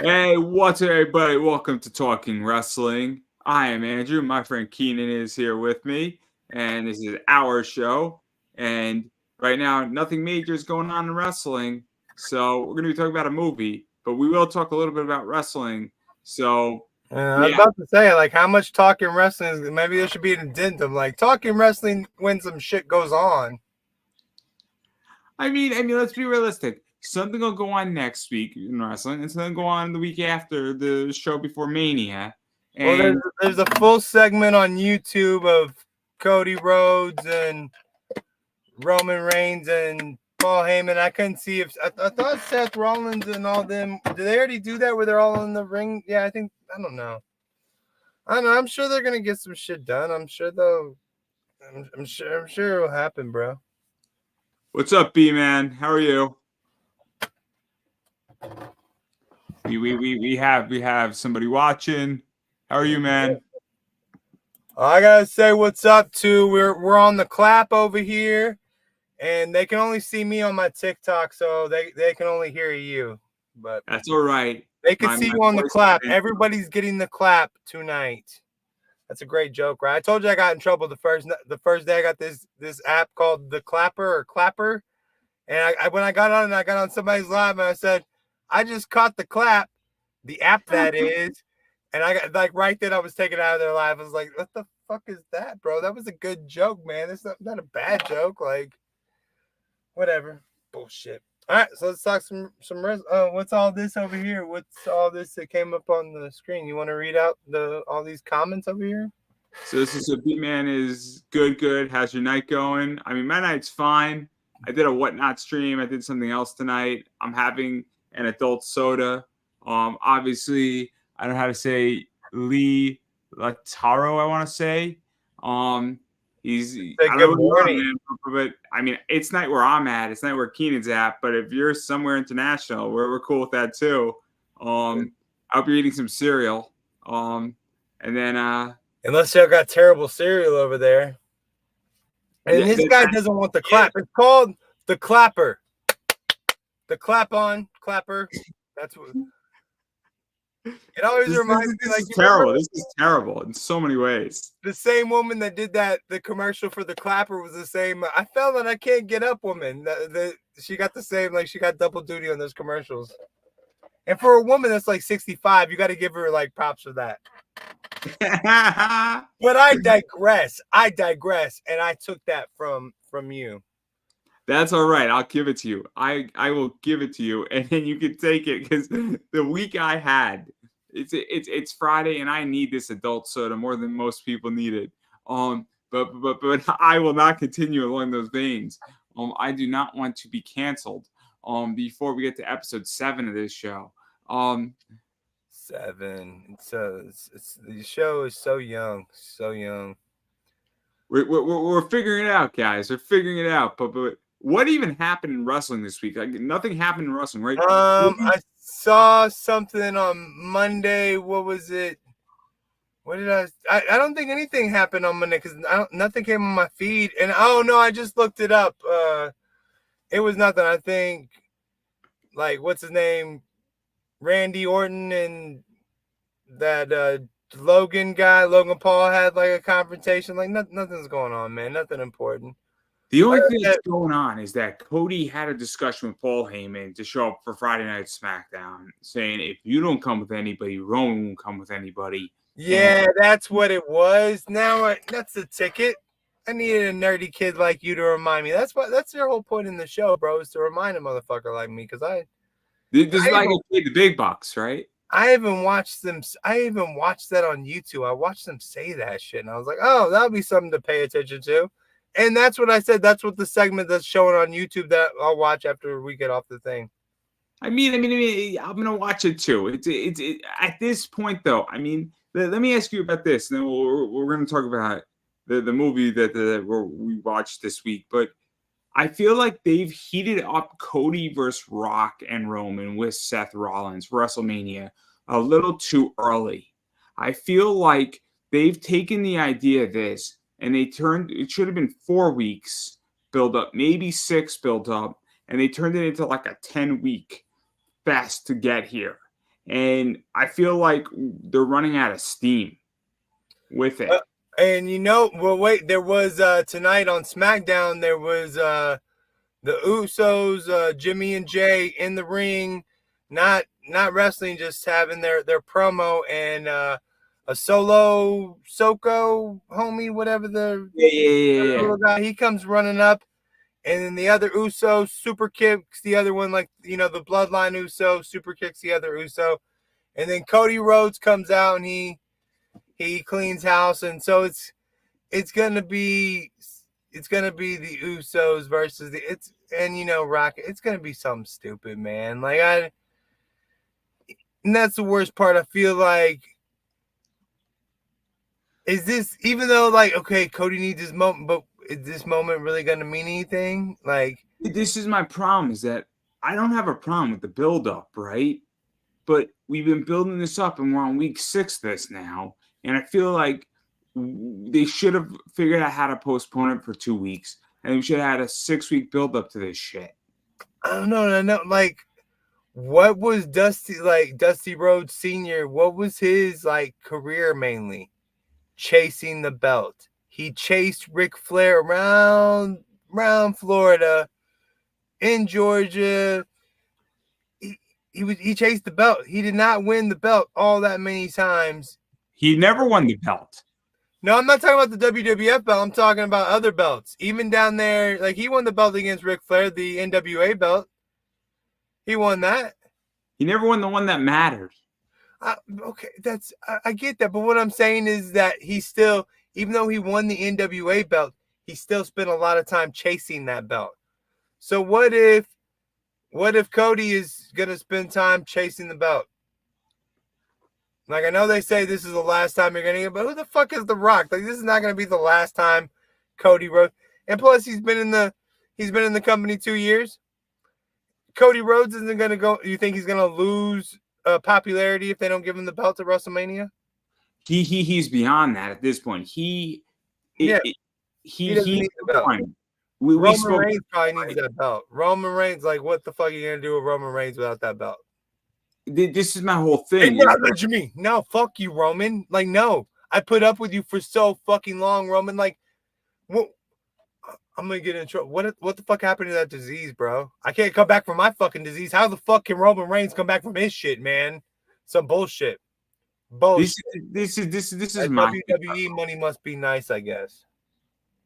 Hey, what's up, everybody? Welcome to Talking Wrestling. I am Andrew. My friend Keenan is here with me, and this is our show. And right now, nothing major is going on in wrestling, so we're going to be talking about a movie, but we will talk a little bit about wrestling. So, I was about to say, like, how much talking wrestling is, maybe there should be an addendum, like talking wrestling when some shit goes on. I mean, let's be realistic. Something will go on next week in wrestling, and something will go on the week after the show before Mania. And Well, there's a full segment on YouTube of Cody Rhodes and Roman Reigns and Paul Heyman. I couldn't see if I thought Seth Rollins and all them. Did they already do that where they're all in the ring? Yeah, I don't know. I don't know. I'm sure they're gonna get some shit done. I'm sure they'll. I'm sure it'll happen, bro. what's up, B-Man? How are you? We have somebody watching. How are you, man? I gotta say what's up to we're on the clap over here, and they can only see me on my TikTok, so they can only hear you. But that's all right. They can see you on the clap. Everybody's getting the clap tonight. That's a great joke, right? I told you I got in trouble the first day I got this app called the Clapper, and I when I got on somebody's live and I said, I just caught the clap, the app that is. And I got like right then I was taken out of their live. I was like, what the fuck is that, bro? That was a good joke, man. It's not a bad joke. Like, whatever. Bullshit. All right, so let's talk some what's all this over here? What's all this that came up on the screen? You want to read out all these comments over here? So this is a B-Man is good. How's your night going? I mean, my night's fine. I did a whatnot stream. I did something else tonight. I'm having an adult soda. Obviously, I don't know how to say Lee Lataro, I want to say. He's I don't know where man, but I mean, it's not where I'm at. It's not where Keenan's at. But if you're somewhere international, we're cool with that too. I'll be eating some cereal. And then unless y'all got terrible cereal over there. And yeah, this guy doesn't want the clap. It's called the Clapper. The clapper. That's what. It always reminds me, like, terrible. This is terrible in so many ways. The same woman that did the commercial for the Clapper was the same. I felt that I can't get up woman. She got the same, like, she got double duty on those commercials. And for a woman that's like 65, you got to give her like props for that. But I digress. And I took that from you. That's all right. I'll give it to you. I will give it to you, and then you can take it because the week I had, it's Friday, and I need this adult soda more than most people need it. But I will not continue along those veins. I do not want to be canceled. Before we get to episode 7 of this show. 7. The show is so young. We're figuring it out, guys. We're figuring it out. But what even happened in wrestling this week? Like, nothing happened in wrestling, right? I saw something on Monday. What was it? What did I don't think anything happened on Monday because nothing came on my feed. And oh no, I just looked it up. It was nothing. I think, like, what's his name? Randy Orton and that Logan Paul had like a confrontation. Like, nothing's going on, man. Nothing important. The only thing that's going on is that Cody had a discussion with Paul Heyman to show up for Friday Night SmackDown, saying if you don't come with anybody, Roman won't come with anybody. Yeah, that's what it was. Now that's the ticket. I needed a nerdy kid like you to remind me. That's your whole point in the show, bro, is to remind a motherfucker like me, because this is like the big bucks, right? I even watched that on YouTube. I watched them say that shit, and I was like, oh, that'll be something to pay attention to. And that's what I said. That's what the segment that's showing on YouTube that I'll watch after we get off the thing. I mean, I'm gonna watch it too. It's at this point though. I mean, let me ask you about this, and then we're gonna talk about the movie that we watched this week. But I feel like they've heated up Cody versus Rock and Roman with Seth Rollins WrestleMania a little too early. I feel like they've taken the idea of this and it should have been 4 weeks build up, maybe 6 build up, and they turned it into like a 10-week fest to get here. and I feel like they're running out of steam with it. And well, wait, there was tonight on SmackDown, there was the Usos, Jimmy and Jay in the ring, not wrestling, just having their promo, and a Solo Soko homie, whatever the little guy, he comes running up, and then the other Uso super kicks the other one, like the Bloodline Uso super kicks the other Uso, and then Cody Rhodes comes out and he cleans house, and so it's gonna be the Usos versus Rock. It's gonna be something stupid, man. And that's the worst part. I feel like, is this, even though okay, Cody needs his moment, but is this moment really gonna mean anything? This is my problem, is that I don't have a problem with the build-up, right? But we've been building this up, and we're on week 6 this now, and I feel like they should have figured out how to postpone it for 2 weeks, and we should have had a 6-week build-up to this shit. I don't know. What was Dusty Rhodes Sr.? What was his career mainly? Chasing the belt. He chased Ric Flair around Florida, in Georgia. He chased the belt. He did not win the belt all that many times. He never won the belt. No, I'm not talking about the WWF belt. I'm talking about other belts. Even down there, he won the belt against Ric Flair, the NWA belt. He won that. He never won the one that mattered. Okay, I get that, but what I'm saying is that he still, even though he won the NWA belt, he still spent a lot of time chasing that belt. So what if Cody is gonna spend time chasing the belt? I know they say this is the last time you're gonna get, but who the fuck is The Rock? This is not gonna be the last time Cody Rhodes. And plus, he's been in the company 2 years. Cody Rhodes isn't gonna go. You think he's gonna lose popularity if they don't give him the belt at WrestleMania? He's beyond that at this point. He doesn't need the belt. Roman Reigns probably needs that belt. Roman Reigns, what the fuck are you gonna do with Roman Reigns without that belt? This is my whole thing. Hey, what you mean? No, fuck you, Roman. No, I put up with you for so fucking long, Roman. What? I'm gonna get in trouble. What the fuck happened to that disease, bro? I can't come back from my fucking disease. How the fuck can Roman Reigns come back from his shit, man? Some bullshit. This is my WWE money must be nice, I guess.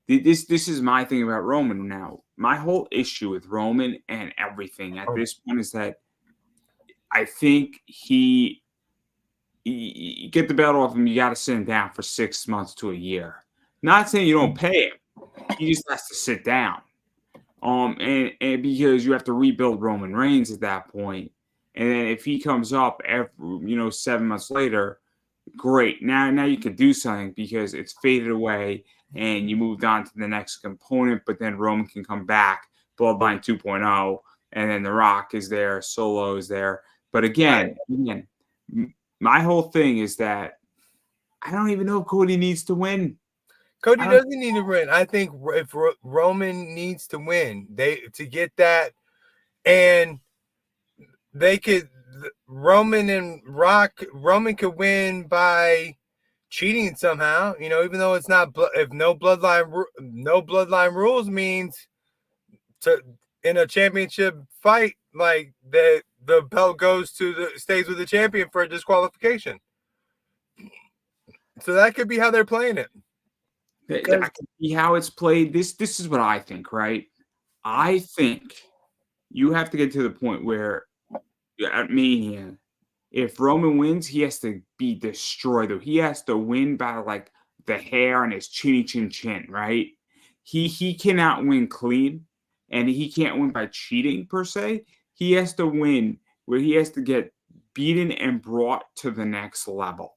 This is my thing about Roman now. My whole issue with Roman and everything at this point is that I think he get the belt off him. You got to sit him down for 6 months to a year. Not saying you don't pay him. He just has to sit down. And because you have to rebuild Roman Reigns at that point. And then if he comes up every 7 months later, great. Now you can do something because it's faded away and you moved on to the next component, but then Roman can come back, Bloodline 2.0, and then The Rock is there, Solo is there. But again, my whole thing is that I don't even know if Cody needs to win. Cody doesn't need to win. I think if Roman needs to win, to get that, and they could, Roman and Rock, Roman could win by cheating somehow. Even though it's not, if no bloodline rules means in a championship fight, the belt stays with the champion for a disqualification. So that could be how they're playing it. That could be how it's played. This is what I think, right? I think you have to get to the point where at Mania, if Roman wins, he has to be destroyed. He has to win by the hair on his chin, right? He cannot win clean, and he can't win by cheating per se. He has to win where he has to get beaten and brought to the next level.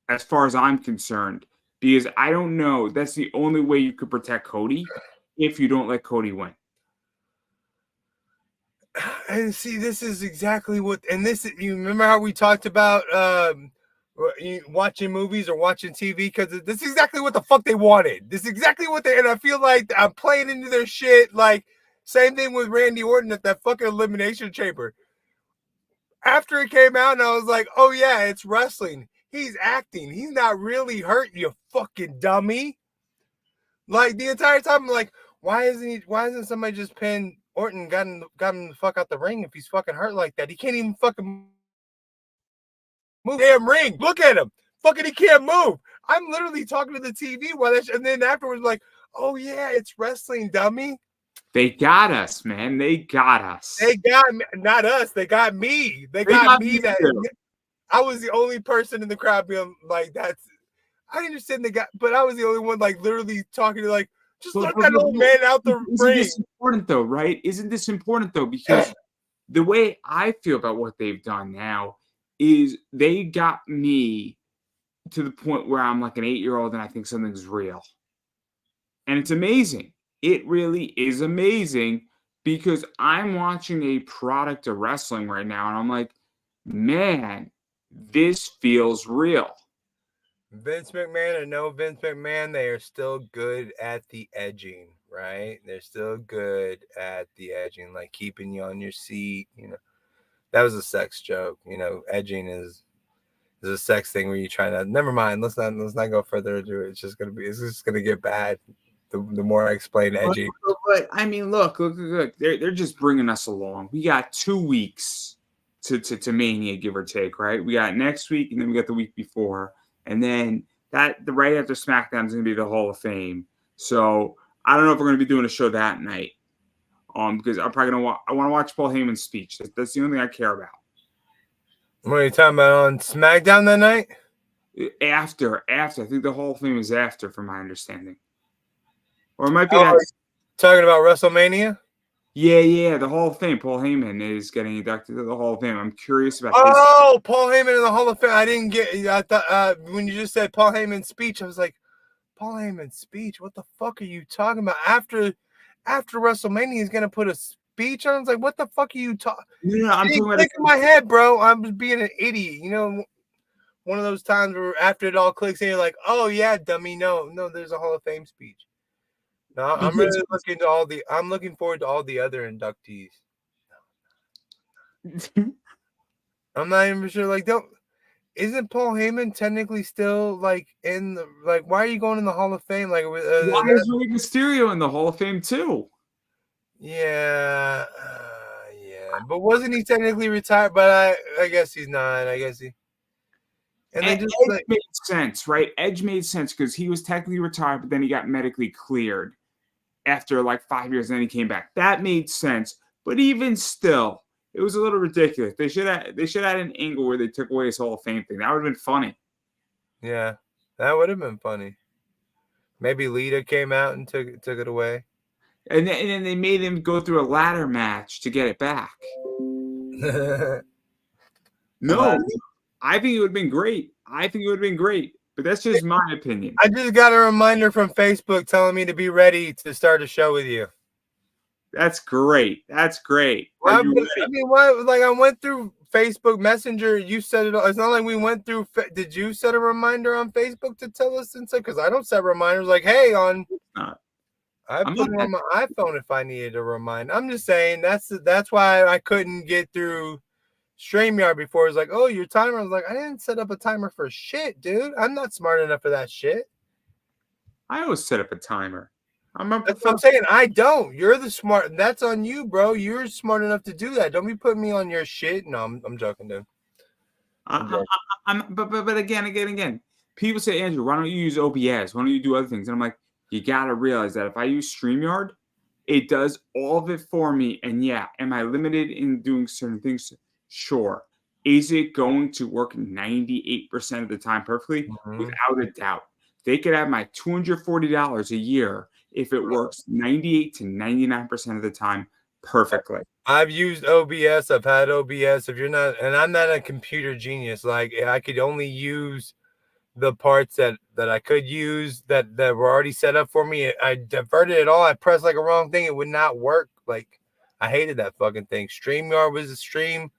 As far as I'm concerned, because I don't know, that's the only way you could protect Cody if you don't let Cody win. And see, this is exactly what, and you remember how we talked about watching movies or watching TV, because this is exactly what the fuck they wanted. This is exactly what and I feel like I'm playing into their shit. Same thing with Randy Orton at that fucking Elimination Chamber. after it came out, and I was like, oh yeah, it's wrestling. He's acting. He's not really hurt, you fucking dummy. Like the entire time, I'm like, why isn't somebody just pinned Orton, got him the fuck out the ring if he's fucking hurt like that? He can't even fucking move damn ring. Look at him. Fucking he can't move. I'm literally talking to the TV while that and then afterwards, like, oh yeah, it's wrestling, dummy. They got us, man. They got us. They got not us. They got me. They got me. That I was the only person in the crowd being like, "That's." I understand they got, but I was the only one like literally talking to like, just let that old man out the ring. Isn't this important though, right? Isn't this important though? Because the way I feel about what they've done now is they got me to the point where I'm like an 8-year-old and I think something's real. And it's amazing. It really is amazing because I'm watching a product of wrestling right now and I'm like, man, this feels real. Vince McMahon or no Vince McMahon, they are still good at the edging, right? They're still good at the edging, like keeping you on your seat. You know, that was a sex joke. You know, edging is a sex thing where you try to. Never mind. Let's not go further into it. It's just gonna get bad. The more I explain edging. But I mean, look. They're just bringing us along. We got 2 weeks to Mania, give or take, right? We got next week, and then we got the week before. And then the right after SmackDown is going to be the Hall of Fame. So I don't know if we're going to be doing a show that night. Because I'm probably going to I want to watch Paul Heyman's speech. That's the only thing I care about. What are you talking about on SmackDown that night? After. I think the Hall of Fame is after, from my understanding. Or it might be talking about WrestleMania? Yeah, the Hall of Fame. Paul Heyman is getting inducted to the Hall of Fame. I'm curious about this. Paul Heyman in the Hall of Fame. I didn't get. I thought when you just said Paul Heyman's speech, I was like, Paul Heyman's speech. What the fuck are you talking about? After WrestleMania, he's gonna put a speech on. I was like, what the fuck are you talking? No, I'm talking about. Click in my head, bro. I'm just being an idiot. You know, one of those times where after it all clicks, and you're like, oh yeah, dummy. No, there's a Hall of Fame speech. No, I'm really looking forward to all the other inductees. I'm not even sure. Like, isn't Paul Heyman technically still like in the why are you going in the Hall of Fame? Like, why is Rey Mysterio in the Hall of Fame too? Yeah, but wasn't he technically retired? But I guess he's not. I guess he. And then just Edge made sense, right? Edge made sense because he was technically retired, but then he got medically cleared after like 5 years, and then he came back. That made sense, but even still, it was a little ridiculous. They should have an angle where they took away his Hall of Fame thing. That would have been funny. Yeah, that would have been funny. Maybe Lita came out and took it away, and then they made him go through a ladder match to get it back. No, I think it would have been great. But that's just my opinion. I just got a reminder from Facebook telling me to be ready to start a show with you. That's great. I went through Facebook Messenger. You set it. It's not like we went through. Did you set a reminder on Facebook to tell us and say? Because I don't set reminders like, hey, on. I put it on my iPhone if I needed a reminder. I'm just saying that's why I couldn't get through StreamYard before. It's like, oh, your timer. I was like, I didn't set up a timer for shit, dude. I'm not smart enough for that shit. I always set up a timer. That's what I'm saying. I don't. You're the smart. That's on you, bro. You're smart enough to do that. Don't be putting me on your shit. No, I'm joking, dude. But again. People say, Andrew, why don't you use OBS? Why don't you do other things? And I'm like, you gotta realize that if I use StreamYard, it does all of it for me. And yeah, am I limited in doing certain things? Sure. Is it going to work 98% of the time perfectly? Mm-hmm. Without a doubt. They could have my $240 a year if it works 98 to 99% of the time perfectly. I've used OBS. I've had OBS. If you're not, and I'm not a computer genius, like I could only use the parts that I could use that were already set up for me. I diverted it all. I pressed like a wrong thing. It would not work. Like I hated that fucking thing. StreamYard was a stream.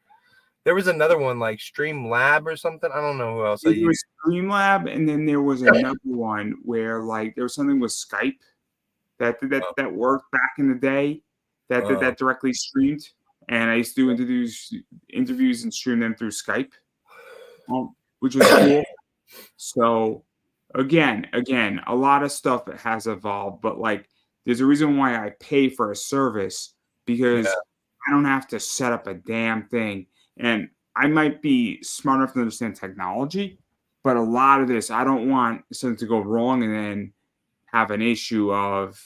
There was another one like Streamlab or something. I don't know who else I used. There was Streamlab, and then there was another one where like there was something with Skype that worked back in the day that directly streamed. and I used to do interviews and stream them through Skype, which was cool. So again, a lot of stuff has evolved, but like there's a reason why I pay for a service, because I don't have to set up a damn thing. And I might be smart enough to understand technology, but a lot of this, I don't want something to go wrong and then have an issue of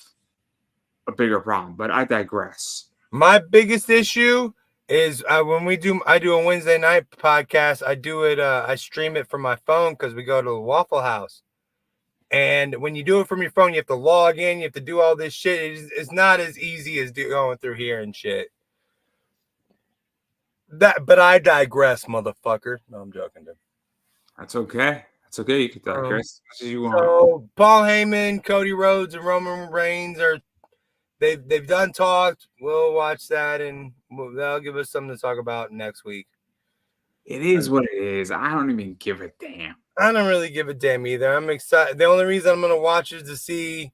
a bigger problem. But I digress. My biggest issue is when I do a Wednesday night podcast. I do it. I stream it from my phone because we go to the Waffle House. And when you do it from your phone, you have to log in. You have to do all this shit. It's not as easy as going through here and shit. But I digress, motherfucker. No, I'm joking, dude. That's okay. That's okay. You can digress as much as you want. So Paul Heyman, Cody Rhodes, and Roman Reigns they've done talked. We'll watch that, and that'll give us something to talk about next week. It is what it is. I don't even give a damn. I don't really give a damn either. I'm excited. The only reason I'm gonna watch is to see,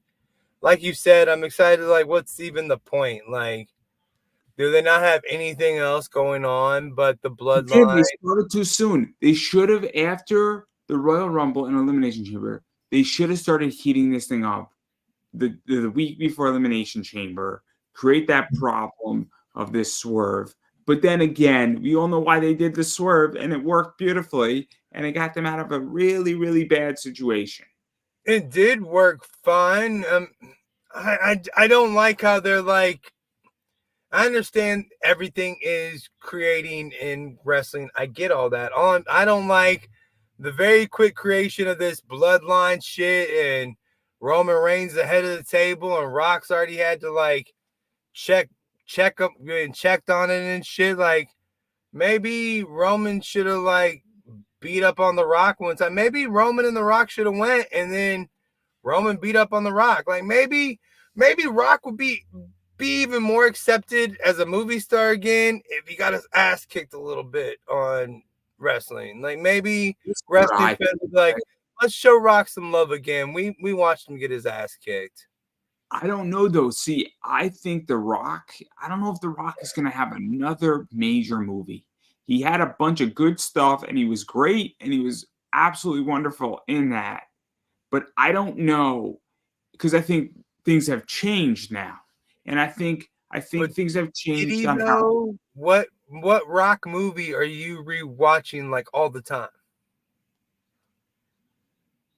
like you said, I'm excited. Like, what's even the point? Like, do they not have anything else going on but the bloodline? They started too soon. They should have, after the Royal Rumble and Elimination Chamber, they should have started heating this thing up the week before Elimination Chamber, create that problem of this swerve. But then again, we all know why they did the swerve, and it worked beautifully, and it got them out of a really, really bad situation. It did work fine. I don't like how they're like, I understand everything is creating in wrestling. I get all that. I don't like the very quick creation of this bloodline shit, and Roman Reigns the head of the table, and Rock's already had to like check up and checked on it and shit. Like, maybe Roman should have like beat up on the Rock one time. Maybe Roman and the Rock should have went, and then Roman beat up on the Rock. Like, maybe Rock would be even more accepted as a movie star again if he got his ass kicked a little bit on wrestling. Like, maybe wrestling fans would be like, let's show Rock some love again. We watched him get his ass kicked. I don't know, though. See, I think The Rock, I don't know if The Rock is going to have another major movie. He had a bunch of good stuff, and he was great, and he was absolutely wonderful in that. But I don't know, because I think things have changed now. And I think things have changed. Did you know what Rock movie are you rewatching like all the time?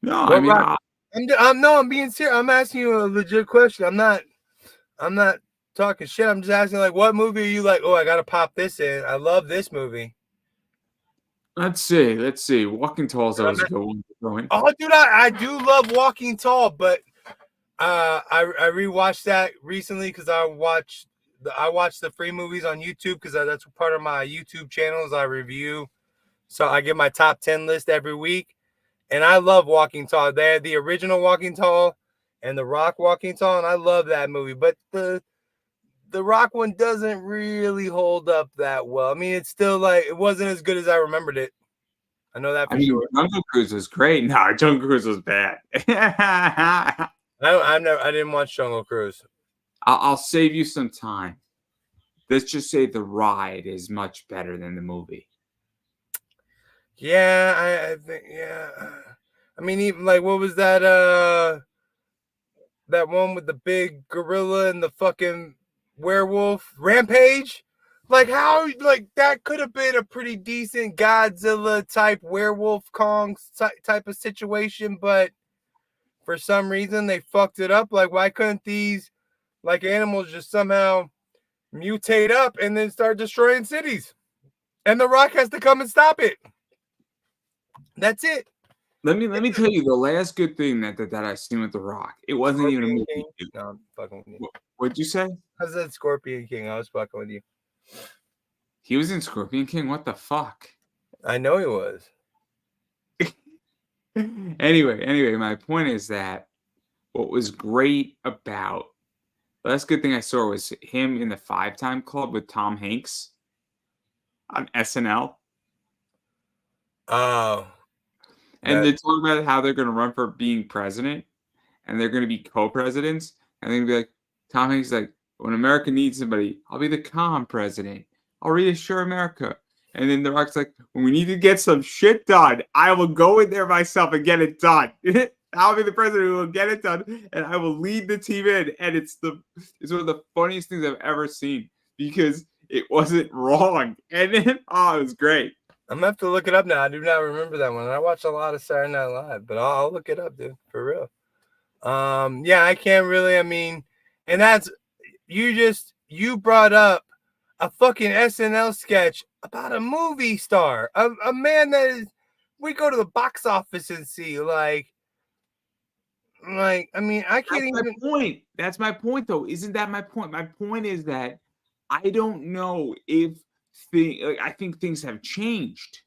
No, I mean, I'm being serious. I'm asking you a legit question. I'm not talking shit. I'm just asking, like, what movie are you like? Oh, I gotta pop this in. I love this movie. Let's see. Walking Tall is always a good one. Oh, dude, I do love Walking Tall, but I rewatched that recently because I watched the free movies on YouTube because that's part of my YouTube channels. I review, so I give my top 10 list every week. And I love Walking Tall. They had the original Walking Tall and the Rock Walking Tall, and I love that movie. But the Rock one doesn't really hold up that well. I mean, it's still like, it wasn't as good as I remembered it. I know that for sure. Jungle Cruise was great. No, Jungle Cruise was bad. I didn't watch Jungle Cruise. I'll save you some time. Let's just say the ride is much better than the movie. Yeah, I think, yeah. I mean, even like, what was that one with the big gorilla and the fucking werewolf, Rampage? Like, how, like, that could have been a pretty decent Godzilla type werewolf Kong type of situation, but for some reason they fucked it up. Like, why couldn't these like animals just somehow mutate up and then start destroying cities? And The Rock has to come and stop it. That's it. Let me tell you the last good thing that I seen with The Rock. It wasn't even a movie. No, I'm fucking with you. What'd you say? I said Scorpion King. I was fucking with you. He was in Scorpion King? What the fuck? I know he was. Anyway, my point is that what was great about the last good thing I saw was him in the 5-Time Club with Tom Hanks on SNL. Oh. And they talk about how they're going to run for being president, and they're going to be co-presidents, and they're going to be like, Tom Hanks is like, when America needs somebody, I'll be the calm president. I'll reassure America. And then The Rock's like, when we need to get some shit done, I will go in there myself and get it done. I'll be the president who will get it done, and I will lead the team in. And it's one of the funniest things I've ever seen because it wasn't wrong. And then, it was great. I'm gonna have to look it up now. I do not remember that one. I watch a lot of Saturday Night Live, but I'll look it up, dude, for real. Yeah, I can't really. I mean, and that's you brought up a fucking SNL sketch about a movie star, a man that we go to the box office and see, like I mean, I can't even. That's my point. That's my point, though. Isn't that my point? My point is that I don't know if I think things have changed,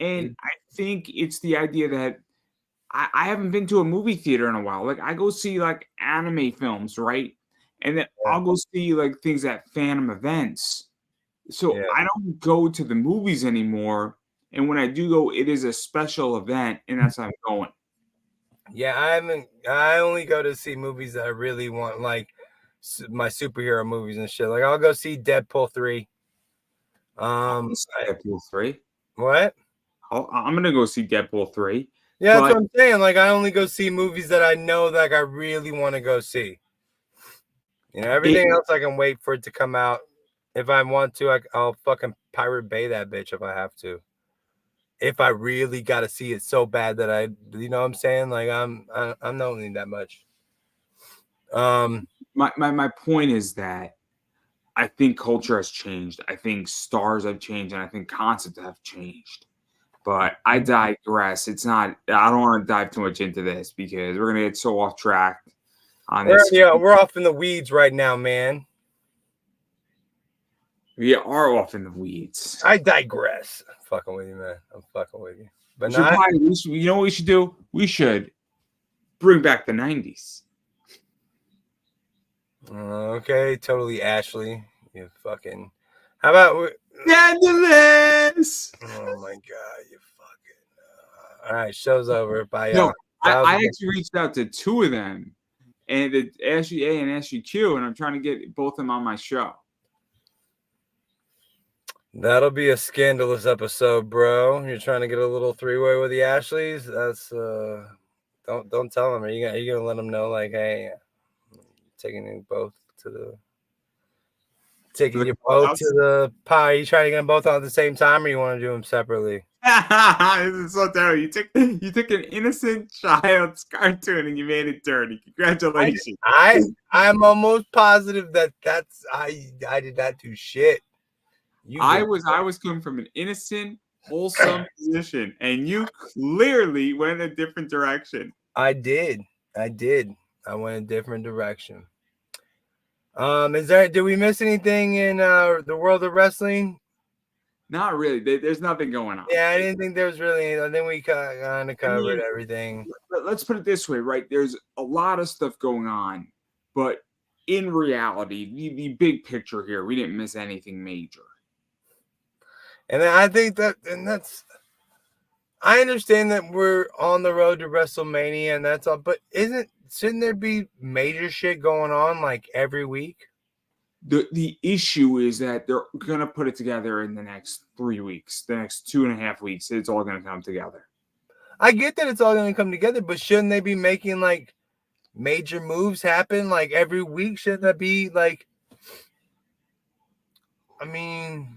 and I think it's the idea that I haven't been to a movie theater in a while. Like I go see like anime films, right? And then I'll go see like things at fandom events. So I don't go to the movies anymore. And when I do go, it is a special event, and that's how I'm going. Yeah, I only go to see movies that I really want, like my superhero movies and shit. Like I'll go see Deadpool 3. Deadpool 3. What? I'm gonna go see Deadpool 3. Yeah, that's what I'm saying. Like I only go see movies that I know that I really want to go see. You know, everything else I can wait for it to come out. If I want to, I'll fucking Pirate Bay that bitch if I have to. If I really got to see it so bad that you know what I'm saying? Like I'm not only that much. My point is that I think culture has changed. I think stars have changed, and I think concepts have changed. But I digress. It's not. I don't want to dive too much into this because we're gonna get so off track on this. Yeah, we're off in the weeds right now, man. We are off in the weeds. I digress. I'm fucking with you, man. I'm fucking with you. But you know what we should do? We should bring back the 90s. Okay, totally, Ashley. You fucking. How about Scandalous? Oh my god, you fucking. All right, show's over. Bye, y'all. I actually reached out to two of them, and it's Ashley A and Ashley Q, and I'm trying to get both of them on my show. That'll be a scandalous episode, bro. You're trying to get a little three-way with the Ashleys. That's don't tell them. Are you gonna let them know, like, hey, taking you both to the pie? Are you trying to get them both on at the same time, or you want to do them separately? This is so terrible. You took an innocent child's cartoon and you made it dirty. Congratulations. I'm almost positive that's I did not do shit. I was coming from an innocent, wholesome position, and you clearly went a different direction. I did. I went a different direction. Did we miss anything in the world of wrestling? Not really. There's nothing going on. Yeah, I didn't think there was really. I think we kind of covered everything. Let's put it this way, right? There's a lot of stuff going on, but in reality, the big picture here, we didn't miss anything major. And I think I understand that we're on the road to WrestleMania and that's all, but shouldn't there be major shit going on like every week? The issue is that they're gonna put it together in the next 3 weeks, the next 2.5 weeks. It's all gonna come together. I get that it's all gonna come together, but shouldn't they be making like major moves happen like every week? Shouldn't that be like? I mean.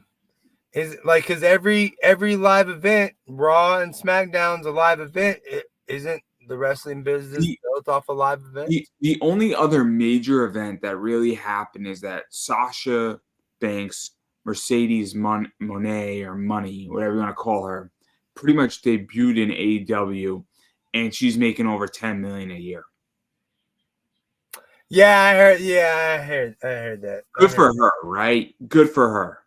Is like because every live event, Raw and SmackDown's a live event. Isn't the wrestling business built off a live event? The only other major event that really happened is that Sasha Banks, Mercedes Moné or Money, whatever you want to call her, pretty much debuted in AEW, and she's making over $10 million a year. Yeah, I heard that. Good for her, right? Good for her.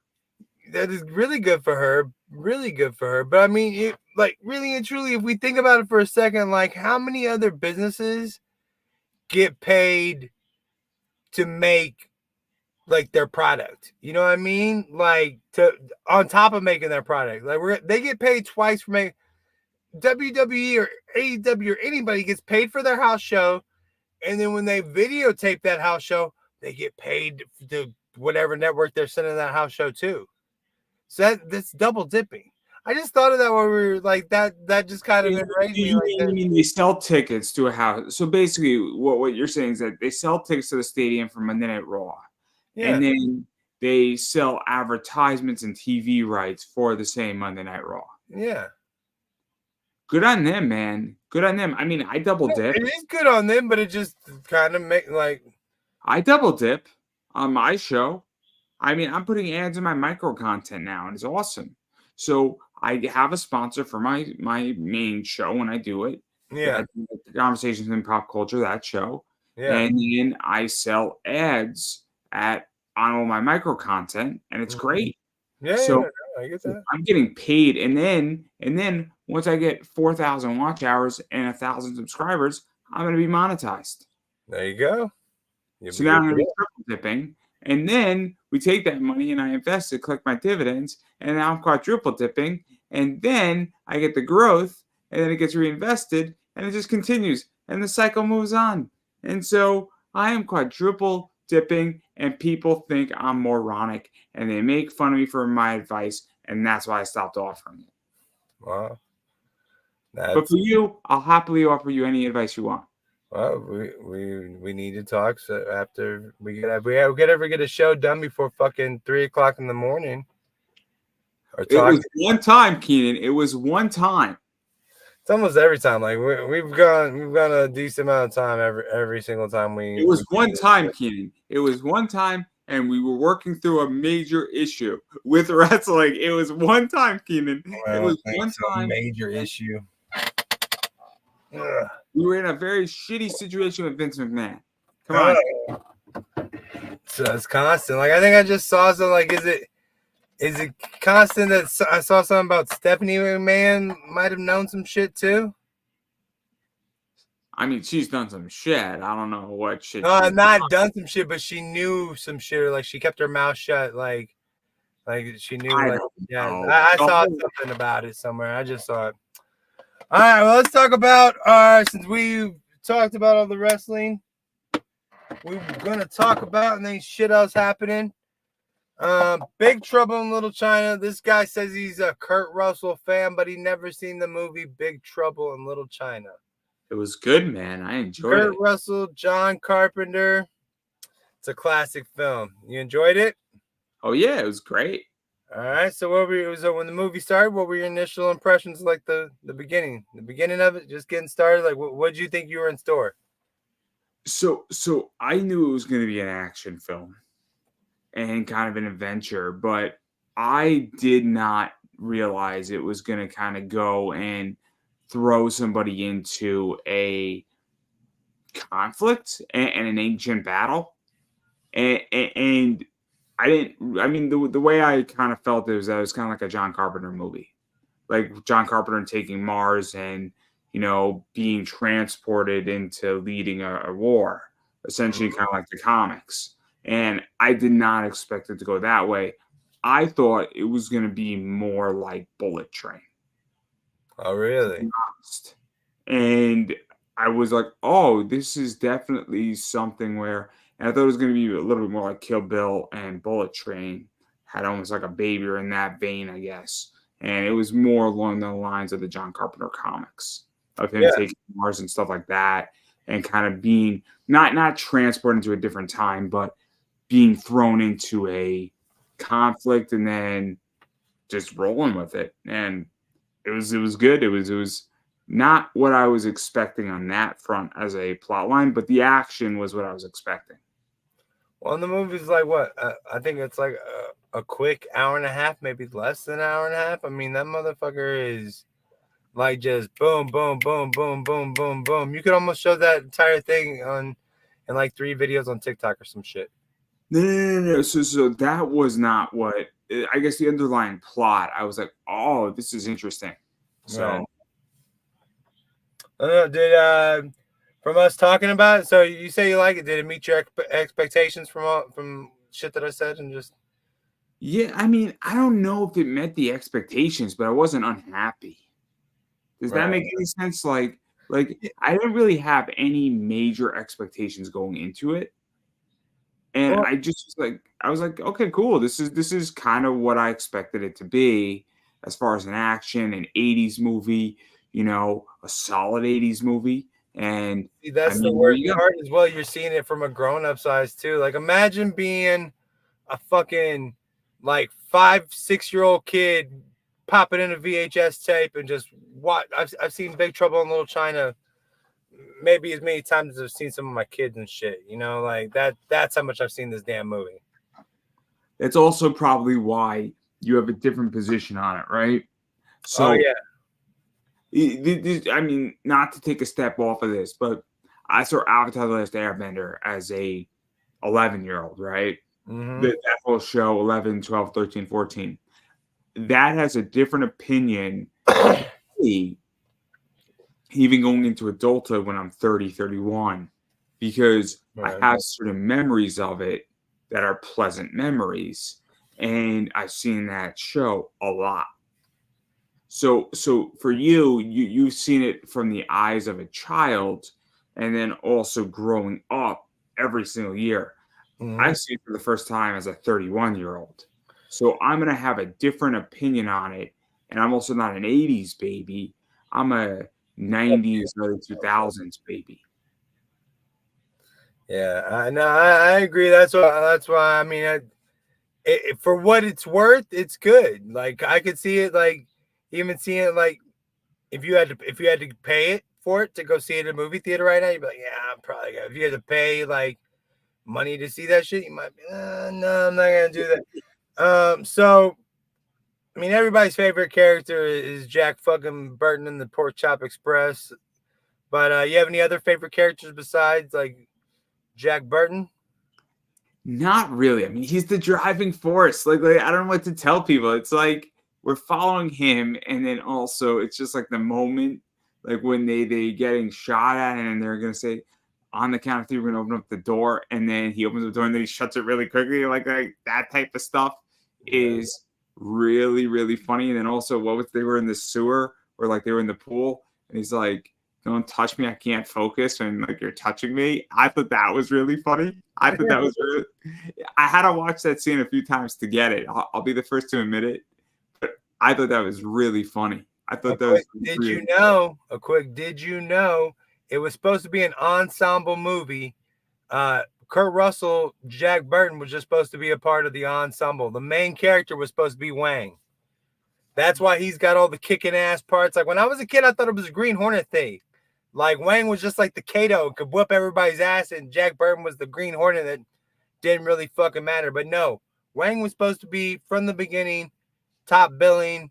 That is really good for her. Really good for her. But I mean, really and truly, if we think about it for a second, like how many other businesses get paid to make like their product? You know what I mean? Like on top of making their product, like they get paid twice for making WWE or AEW or anybody gets paid for their house show, and then when they videotape that house show, they get paid to whatever network they're sending that house show to. So that's double dipping. I just thought of that when we were like that. That just kind of enraged me. Like You mean they sell tickets to a house? So basically, what you're saying is that they sell tickets to the stadium for Monday Night Raw, yeah, and then they sell advertisements and TV rights for the same Monday Night Raw. yeah. Good on them, man. Good on them. I mean, I double dip. It is good on them, but it just kind of make like I double dip on my show. I mean, I'm putting ads in my micro content now, and it's awesome. So I have a sponsor for my main show when I do it. yeah, The Conversations in Pop Culture, that show. yeah. And then I sell ads on all my micro content, and it's great. Yeah, So yeah, I get that. I'm getting paid, and then once I get 4,000 watch hours and 1,000 subscribers, I'm going to be monetized. There you go. So now I'm going to be triple dipping, and then we take that money and I invest it, collect my dividends, and now I'm quadruple dipping, and then I get the growth, and then it gets reinvested, and it just continues, and the cycle moves on. And so I am quadruple dipping, and people think I'm moronic, and they make fun of me for my advice, and that's why I stopped offering it. Wow. But for you, I'll happily offer you any advice you want. Well, we need to talk. So after we ever get a show done before fucking 3:00 in the morning. Or it was one time, Keenan. It was one time. It's almost every time. Like we've gone a decent amount of time every single time we. It was one time, Keenan. It was one time, and we were working through a major issue with wrestling. It was one time, Keenan. It was one time. Major issue. Ugh. We were in a very shitty situation with Vince McMahon. Come on. So it's constant. Like I think I just saw something. Like is it constant that I saw something about Stephanie McMahon might have known some shit too? I mean, she's done some shit. I don't know what shit. No, not done some shit, but she knew some shit. Or like she kept her mouth shut. Like she knew. I saw something about it somewhere. I just saw it. All right, well, let's talk about since we talked about all the wrestling, we were gonna talk about and then shit else happening. Big Trouble in Little China. This guy says he's a Kurt Russell fan, but he never seen the movie Big Trouble in Little China. It was good, man. I enjoyed it. Kurt Russell, John Carpenter. It's a classic film. You enjoyed it? Oh yeah, it was great. All right. So when the movie started, what were your initial impressions? Like the beginning of it, just getting started. Like what did you think you were in store? So I knew it was going to be an action film and kind of an adventure, but I did not realize it was going to kind of go and throw somebody into a conflict and an ancient battle, and I mean, the way I kind of felt it was that it was kind of like a John Carpenter movie, like John Carpenter taking Mars and, being transported into leading a war, essentially kind of like the comics. And I did not expect it to go that way. I thought it was going to be more like Bullet Train. Oh, really? And I was like, oh, this is definitely something where, and I thought it was going to be a little bit more like Kill Bill and Bullet Train, had almost like a baby or in that vein, I guess. And it was more along the lines of the John Carpenter comics, of him taking Mars and stuff like that, and kind of being not transported into a different time, but being thrown into a conflict and then just rolling with it. And it was good. It was not what I was expecting on that front as a plot line, but the action was what I was expecting. Well, the movie's like what? I think it's like a quick hour and a half, maybe less than an hour and a half. I mean, that motherfucker is like just boom, boom, boom, boom, boom, boom, boom. You could almost show that entire thing in like 3 videos on TikTok or some shit. No. So that was not what, I guess the underlying plot. I was like, oh, this is interesting. So, did from us talking about it? So you say you like it? Did it meet your expectations from shit that I said and just? Yeah, I mean, I don't know if it met the expectations, but I wasn't unhappy. Does that make any sense? Like I didn't really have any major expectations going into it. And Well, I just was like, I was like, okay, cool. This is kind of what I expected it to be as far as an action, an 80s movie, a solid 80s movie. And see, I that's the mean, there worst you go. part as well. You're seeing it from a grown-up size too. Like, imagine being a fucking like 5, 6 year old kid popping in a VHS tape and just watch. I've seen Big Trouble in Little China maybe as many times as I've seen some of my kids and shit. Like that's how much I've seen this damn movie. That's also probably why you have a different position on it, right? Oh So, yeah. I mean, not to take a step off of this, but I saw Avatar: The Last Airbender as a 11-year-old, right? Mm-hmm. That whole show, 11, 12, 13, 14. That has a different opinion of me, even going into adulthood when I'm 30, 31, because I Right. have certain memories of it that are pleasant memories. And I've seen that show a lot. So for you've seen it from the eyes of a child, and then also growing up every single year. I Mm-hmm. see it for the first time as a 31-year-old. So I'm gonna have a different opinion on it. And I'm also not an 80s baby. I'm a 90s, early 2000s baby. Yeah, I know. I agree. That's why. I mean, for what it's worth, it's good. Like I could see it. Like even seeing it. Like if you had to pay it for it to go see it in a movie theater right now, you'd be like, yeah, I'm probably gonna. If you had to pay like money to see that shit, you might be, no, I'm not gonna do that. So I mean, everybody's favorite character is Jack fucking Burton in the Pork Chop Express. But you have any other favorite characters besides like Jack Burton? Not really. I mean, he's the driving force. Like I don't know what to tell people. It's like we're following him, and then also it's just like the moment, like when they getting shot at, and they're gonna say, on the count of three, we're gonna open up the door, and then he opens the door and then he shuts it really quickly. Like that type of stuff Yeah. is really, really funny. And then also what was they were in the sewer or like they were in the pool, and he's like, don't touch me, I can't focus, and like you're touching me. I thought that was really funny. I thought that was really. I had to watch that scene a few times to get it. I'll be the first to admit it, but I thought that was really funny. I thought that was really. A quick did you know it was supposed to be an ensemble movie. Kurt Russell, Jack Burton was just supposed to be a part of the ensemble. The main character was supposed to be Wang. That's why he's got all the kicking ass parts. Like when I was a kid, I thought it was a Green Hornet thing. Like Wang was just like the Kato, could whip everybody's ass, and Jack Burton was the Green Hornet that didn't really fucking matter. But no, Wang was supposed to be from the beginning, top billing.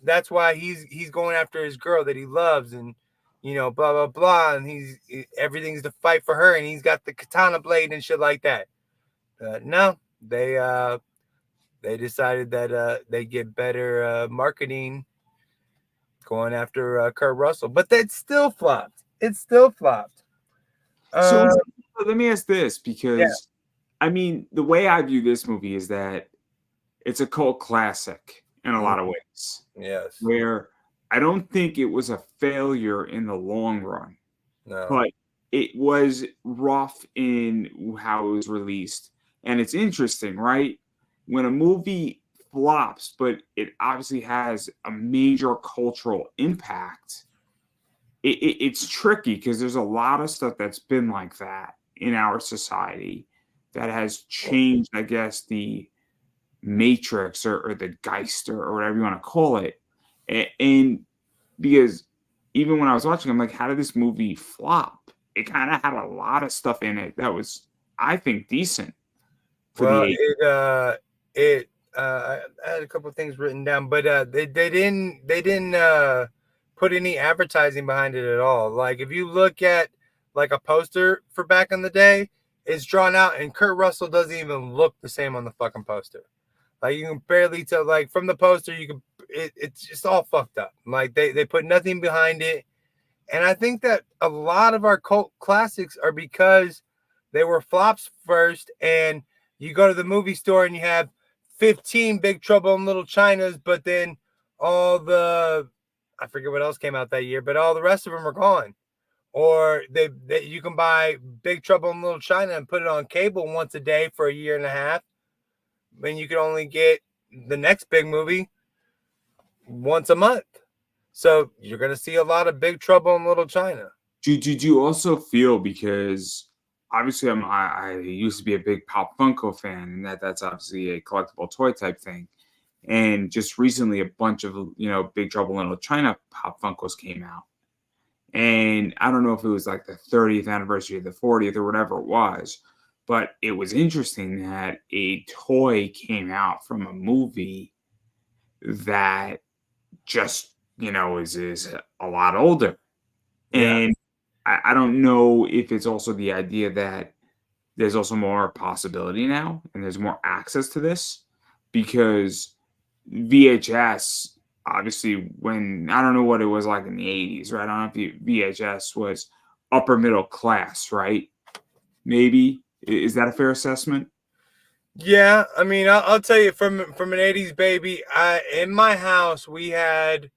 That's why he's going after his girl that he loves, and blah blah blah, and everything's to fight for her, and he's got the katana blade and shit like that. No, they decided that they get better marketing going after Kurt Russell, but that still flopped. It still flopped. So Uh, let me ask this, yeah. because I mean the way I view this movie is that it's a cult classic in a lot of ways, Yes. where I don't think it was a failure in the long run, No. but it was rough in how it was released. And it's interesting, right? When a movie flops, but it obviously has a major cultural impact, it's tricky because there's a lot of stuff that's been like that in our society that has changed, I guess, the matrix or the geist or whatever you want to call it. And because even when I was watching, I'm like, how did this movie flop? It kind of had a lot of stuff in it that was, I think, decent for the Well, 80s. I had a couple of things written down, but they didn't put any advertising behind it at all. Like if you look at like a poster for back in the day, it's drawn out, and Kurt Russell doesn't even look the same on the fucking poster. Like you can barely tell. Like from the poster, it's just all fucked up. Like they put nothing behind it, and I think that a lot of our cult classics are because they were flops first, and you go to the movie store and you have 15 Big Trouble in Little Chinas, but then all the I forget what else came out that year, but all the rest of them are gone. or they you can buy Big Trouble in Little China and put it on cable once a day for a year and a half. And you can only get the next big movie once a month. So you're going to see a lot of Big Trouble in Little China. Do you also feel, because obviously I used to be a big Pop Funko fan, and that's obviously a collectible toy type thing. And just recently, a bunch of Big Trouble in Little China Pop Funkos came out, and I don't know if it was like the 30th anniversary or the 40th or whatever it was, but it was interesting that a toy came out from a movie that just is a lot older, and I don't know if it's also the idea that there's also more possibility now and there's more access to this, because VHS, obviously, when I don't know what it was like in the 80s, right? I don't know if VHS was upper middle class, right? Maybe. Is that a fair assessment? Yeah, I mean, I'll tell you, from an 80s baby, in my house we had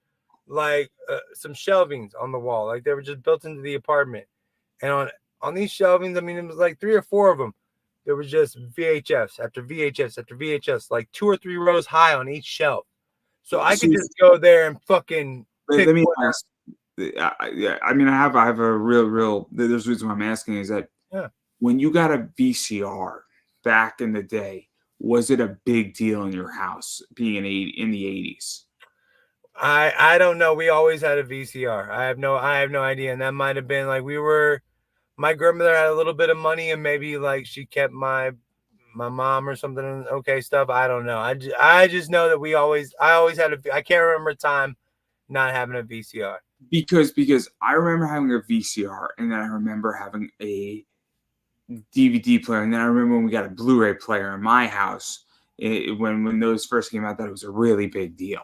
like some shelvings on the wall, like they were just built into the apartment, and on these shelvings, I mean, it was like 3 or 4 of them. There was just VHS after VHS after VHS, like 2 or 3 rows high on each shelf. So I could just go there and fucking let me ask. I mean, I have a real. There's a reason why I'm asking is that when you got a VCR back in the day, was it a big deal in your house being in the 80s? I don't know. We always had a VCR. I have no idea. And that might have been like my grandmother had a little bit of money, and maybe like she kept my mom or something okay stuff. I don't know. I just know that I always had I can't remember a time not having a VCR. Because I remember having a VCR, and then I remember having a DVD player, and then I remember when we got a Blu-ray player in my house, when those first came out, that it was a really big deal,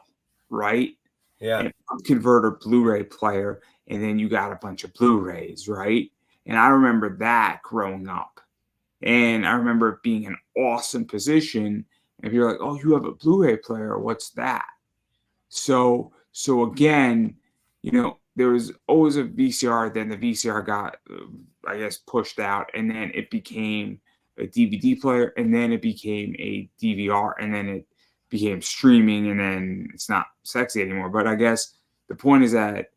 right? Yeah. And converter Blu-ray player, and then you got a bunch of Blu-rays, right? And I remember that growing up, and I remember it being an awesome position. If you're like, oh, you have a Blu-ray player, what's that? So again, there was always a VCR. Then the VCR got, I guess, pushed out, and then it became a DVD player, and then it became a DVR, and then it became streaming, and then it's not sexy anymore. But I guess the point is that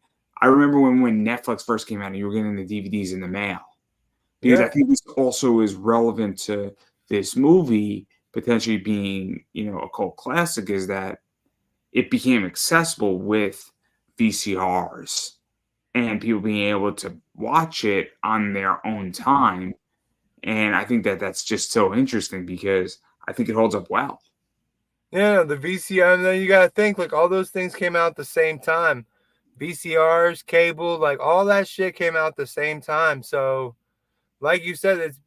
I remember when Netflix first came out, and you were getting the DVDs in the mail, because I think this also is relevant to this movie potentially being, a cult classic, is that it became accessible with VCRs and people being able to watch it on their own time. And I think that that's just so interesting, because I think it holds up well. Yeah, the VCR, and then you got to think, like, all those things came out at the same time. VCRs, cable, like all that shit came out at the same time. So, like you said, it's,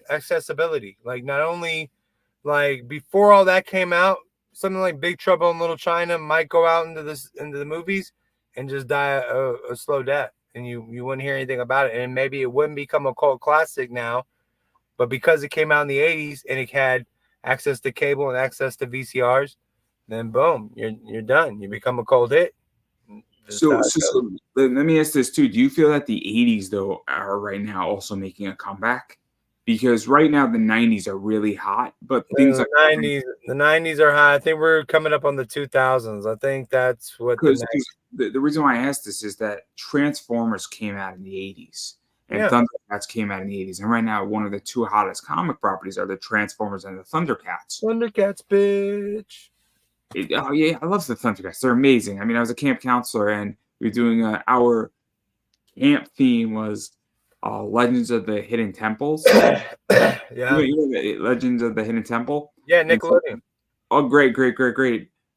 accessibility. Like, not only, like, before all that came out, something like Big Trouble in Little China might go out into the movies and just die a slow death, and you wouldn't hear anything about it, and maybe it wouldn't become a cult classic now, but because it came out in the 80s and it had access to cable and access to VCRs, then boom, you're done. You become a cult hit. So let me ask this too. Do you feel that the 80s though are right now also making a comeback? Because right now the 90s are really hot, but things the like 90s are hot. I think we're coming up on the 2000s. I think that's what the reason why I asked this is that Transformers came out in the 80s. And Thundercats came out in the 80s. And right now, one of the 2 hottest comic properties are the Transformers and the Thundercats. Thundercats, bitch. Oh, yeah, I love the Thundercats. They're amazing. I mean, I was a camp counselor, and we were doing our camp theme was Legends of the Hidden Temples. Legends of the Hidden Temple. Yeah, Nickelodeon. Oh, great.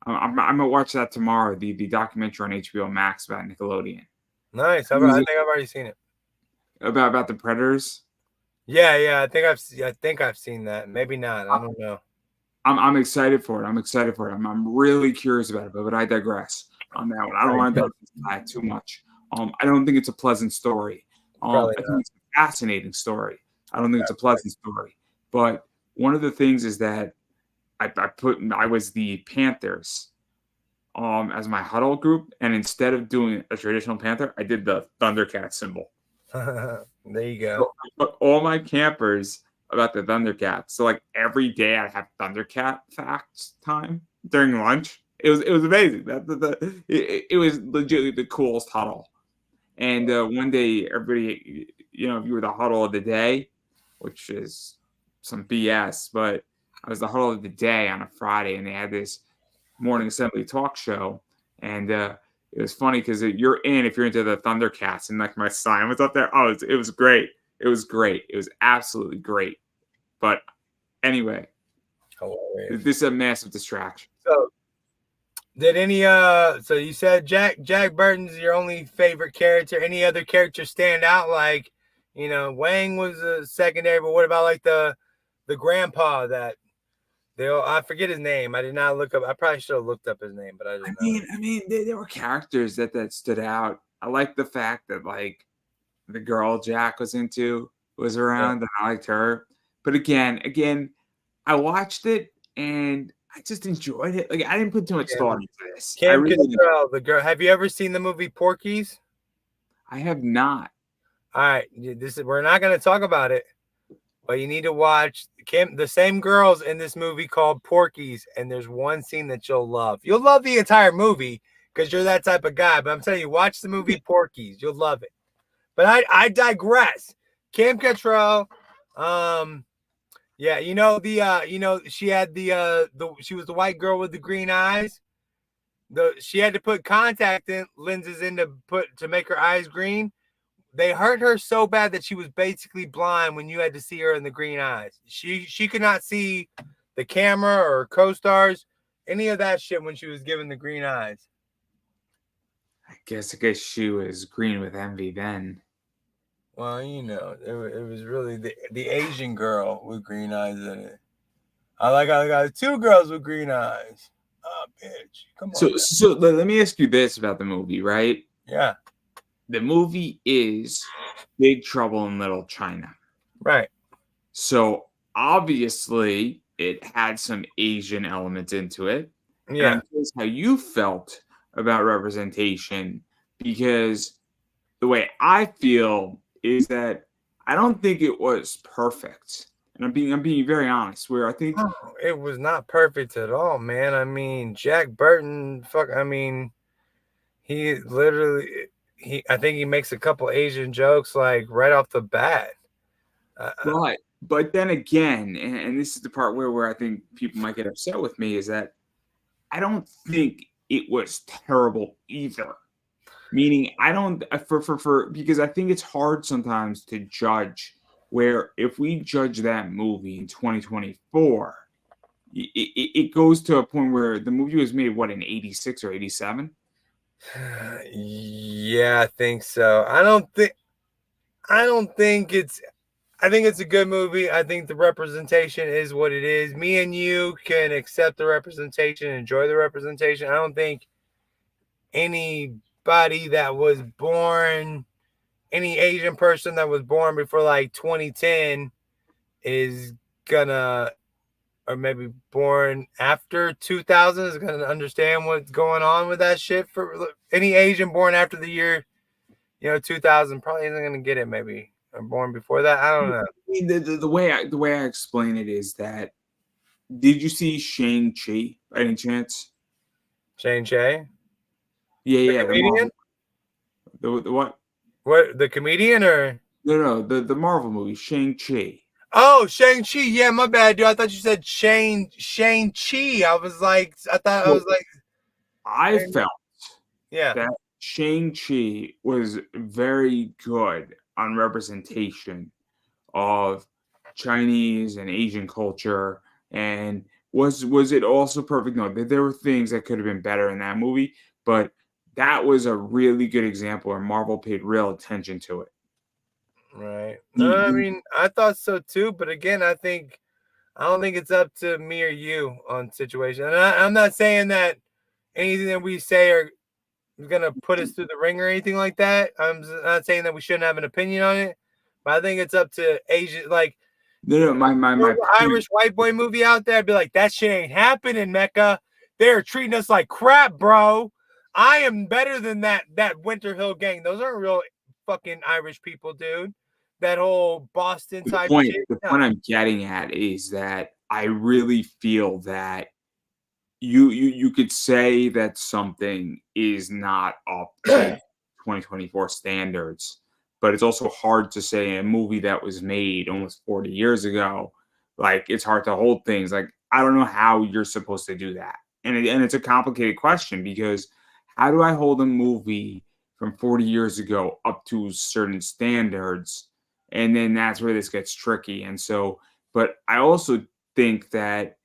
I'm going to watch that tomorrow, the documentary on HBO Max about Nickelodeon. Nice. I think I've already seen it. About the Predators? Yeah. I think I've seen that. Maybe not. I don't know. I'm excited for it. I'm really curious about it, but I digress on that one. I don't want to dive too much. I don't think it's a pleasant story. I think it's a fascinating story. I don't think it's a pleasant story. But one of the things is that I was the Panthers as my huddle group, and instead of doing a traditional Panther, I did the Thundercat symbol. There you go. So I taught all my campers about the Thundercats. So like every day I'd have Thundercat facts time during lunch. It was amazing. It was legitimately the coolest huddle. And one day, everybody, if you were the huddle of the day, which is some BS, but I was the huddle of the day on a Friday, and they had this morning assembly talk show, and it was funny because you're in if you're into the Thundercats, and like my sign was up there. Oh, it was great. It was great. It was absolutely great. But anyway, Hilarious. this is a massive distraction. So, did any so you said Jack Burton's your only favorite character? Any other characters stand out? Like, Wang was a secondary, but what about like the grandpa that I forget his name. I did not look up. I probably should have looked up his name, but I didn't know. I mean, there were characters that stood out. I like the fact that like the girl Jack was into was around, and I liked her. But again, I watched it and I just enjoyed it. Like I didn't put too much thought into this. Kim Cattrall, the girl. Have you ever seen the movie Porky's? I have not. All right, we're not going to talk about it, but you need to watch the same girls in this movie called Porky's, and there's one scene that you'll love. You'll love the entire movie because you're that type of guy. But I'm telling you, watch the movie Porky's. You'll love it. But I digress. Kim Cattrall, yeah, she had she was the white girl with the green eyes. She had to put contact lenses in to make her eyes green. They hurt her so bad that she was basically blind when you had to see her in the green eyes. She could not see the camera or co-stars, any of that shit when she was given the green eyes. I guess she was green with envy then. Well, it was really the Asian girl with green eyes in it. I got two girls with green eyes. Oh, bitch. Come on. So let me ask you this about the movie, right? Yeah. The movie is Big Trouble in Little China. Right. So obviously it had some Asian elements into it. Yeah. And I'm curious how you felt about representation, because the way I feel is that I don't think it was perfect. And I'm being very honest, where I think it was not perfect at all, man. I mean, Jack Burton, he literally I think he makes a couple Asian jokes like right off the bat. But then again, and this is the part where I think people might get upset with me, is that I don't think it was terrible either. Meaning, I don't because I think it's hard sometimes to judge. Where if we judge that movie in 2024, it goes to a point where the movie was made in 86 or 87. Yeah, I think so. I think it's a good movie. I think the representation is what it is. Me and you can accept the representation, enjoy the representation. I don't think anybody that was born, any Asian person that was born before like 2010 is gonna, or maybe born after 2000 is gonna understand what's going on with that shit. For any Asian born after the year, 2000 probably isn't gonna get it. Maybe or born before that. I don't know. I mean, the way I explain it is that, did you see Shang-Chi by any chance? Shang-Chi? Yeah. The comedian? The what? What, the comedian or? No, the Marvel movie, Shang-Chi. Oh, Shang-Chi. Yeah, my bad, dude. I thought you said Shang-Chi. I felt yeah, that Shang-Chi was very good on representation of Chinese and Asian culture. And was it also perfect? No, there were things that could have been better in that movie, but that was a really good example where Marvel paid real attention to it. Right. I mean, I thought so too, but again, I don't think it's up to me or you on situation. And I'm not saying that anything that we say are gonna put us through the ring or anything like that. I'm not saying that we shouldn't have an opinion on it, but I think it's up to Asian, like my Irish white boy movie out there. I'd be like, that shit ain't happening, Mecca. They're treating us like crap, bro. I am better than that Winter Hill gang. Those aren't real fucking Irish people, dude. That whole Boston type shit. The point I'm getting at is that I really feel that you could say that something is not up to 2024 standards, but it's also hard to say in a movie that was made almost 40 years ago. Like, it's hard to hold things. Like, I don't know how you're supposed to do that. And it's a complicated question, because how do I hold a movie from 40 years ago up to certain standards? And then that's where this gets tricky. And so, but I also think that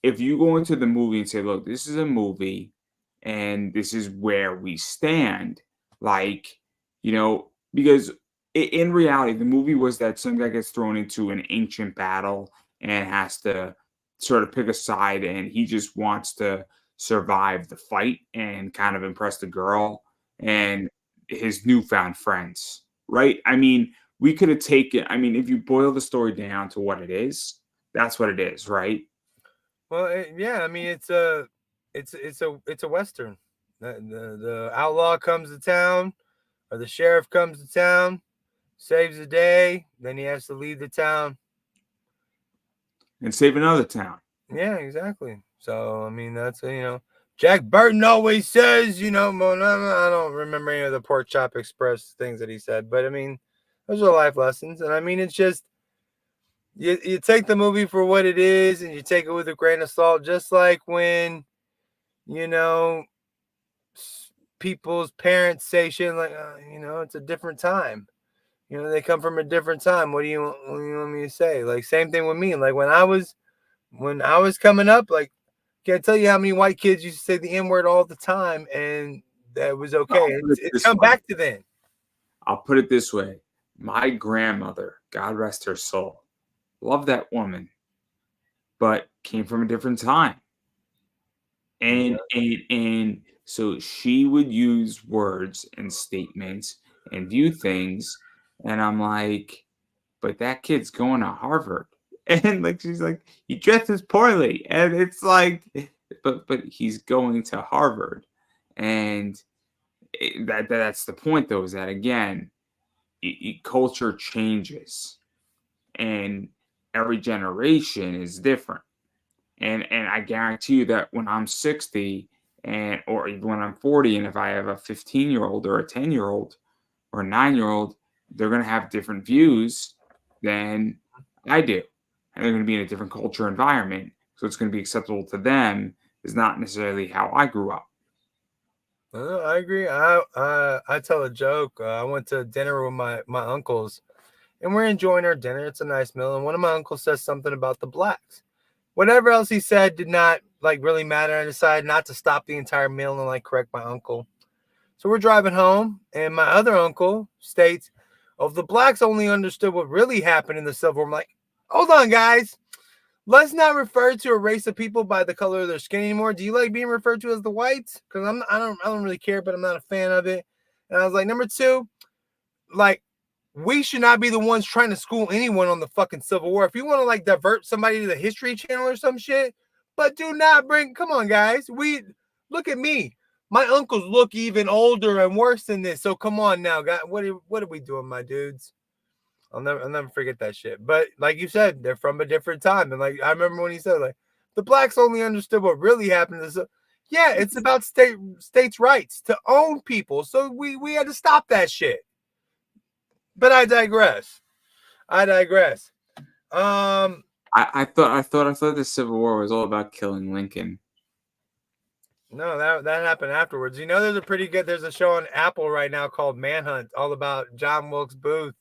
if you go into the movie and say, look, this is a movie and this is where we stand, like, because in reality, the movie was that some guy gets thrown into an ancient battle and has to sort of pick a side, and he just wants to survive the fight and kind of impress the girl and his newfound friends, right? I mean, we could have taken, I mean, if you boil the story down to what it is, that's what it is, right? Well, yeah, I mean, it's a western. The outlaw comes to town, or the sheriff comes to town, saves the day, then he has to leave the town and save another town. Yeah, exactly. So I mean, that's Jack Burton always says, I don't remember any of the Pork Chop Express things that he said, but I mean, those are life lessons, and I mean, it's just you take the movie for what it is, and you take it with a grain of salt, just like when people's parents say shit like, it's a different time. They come from a different time. What do you want me to say? Like, same thing with me. Like, when I was coming up, like, can't tell you how many white kids used to say the N-word all the time, and that was okay. It's come back to then. I'll put it this way. My grandmother, God rest her soul, loved that woman, but came from a different time. And so she would use words and statements and view things, and I'm like, but that kid's going to Harvard. And like, she's like, he dresses poorly. And it's like, but he's going to Harvard. And that's the point, though, is that, again, culture changes. And every generation is different. And I guarantee you that when I'm 60 or even when I'm 40, and if I have a 15-year-old or a 10-year-old or a 9-year-old, they're going to have different views than I do. And they're going to be in a different culture environment. So it's going to be acceptable to them is not necessarily how I grew up. I agree. I tell a joke. I went to dinner with my uncles, and we're enjoying our dinner. It's a nice meal. And one of my uncles says something about the blacks. Whatever else he said did not really matter. I decided not to stop the entire meal and correct my uncle. So we're driving home, and my other uncle states, "Oh, the blacks only understood what really happened in the Civil War." I'm like, hold on, guys. Let's not refer to a race of people by the color of their skin anymore. Do you like being referred to as the whites? Because I don't really care, but I'm not a fan of it. And I was like, number two, we should not be the ones trying to school anyone on the fucking Civil War. If you want to divert somebody to the History Channel or some shit, but do not come on, guys. Look at me. My uncles look even older and worse than this. So come on now, guys. What are we doing, my dudes? I'll never forget that shit. But like you said, they're from a different time. And I remember when he said the blacks only understood what really happened. Yeah, it's about states' rights to own people. So we had to stop that shit. But I digress. I thought the Civil War was all about killing Lincoln. No, that happened afterwards. There's a show on Apple right now called Manhunt, all about John Wilkes Booth.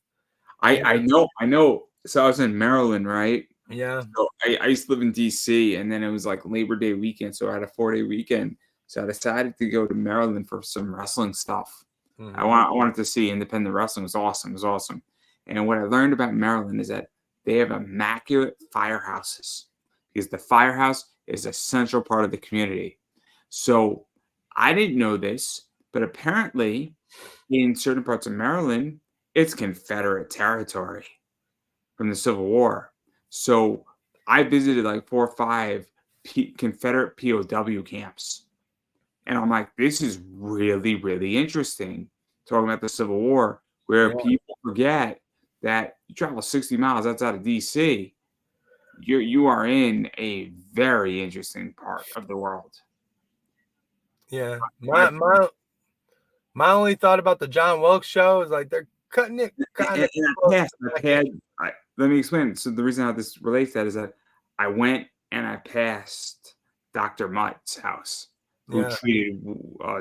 I know. So I was in Maryland, right? Yeah. So I used to live in DC, and then it was Labor Day weekend, so I had a 4-day weekend. So I decided to go to Maryland for some wrestling stuff. Mm-hmm. I wanted to see independent wrestling. It was awesome. And what I learned about Maryland is that they have immaculate firehouses, because the firehouse is a central part of the community. So I didn't know this, but apparently in certain parts of Maryland, it's Confederate territory from the Civil War. So I visited 4 or 5 Confederate POW camps. And I'm like, this is really, really interesting, talking about the Civil War where people forget that you travel 60 miles outside of DC. You are in a very interesting part of the world. Yeah. My only thought about the John Wilkes show is like they're cutting it kind of. Let me explain. So the reason how this relates to that is that I went and I passed Dr. Mutt's house, who treated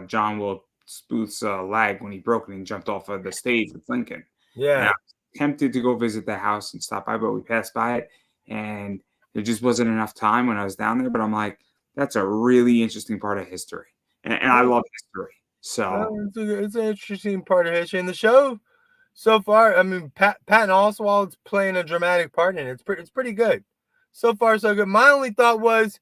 John Wilkes Booth's leg when he broke it and jumped off of the stage with Lincoln. Yeah. And I was tempted to go visit the house and stop by, but we passed by it, and there just wasn't enough time when I was down there. But I'm like, that's a really interesting part of history, and I love history. So it's an interesting part of history in the show. So far, I mean, Patton Oswalt's playing a dramatic part in it. It's pretty good. So far, so good. My only thought was,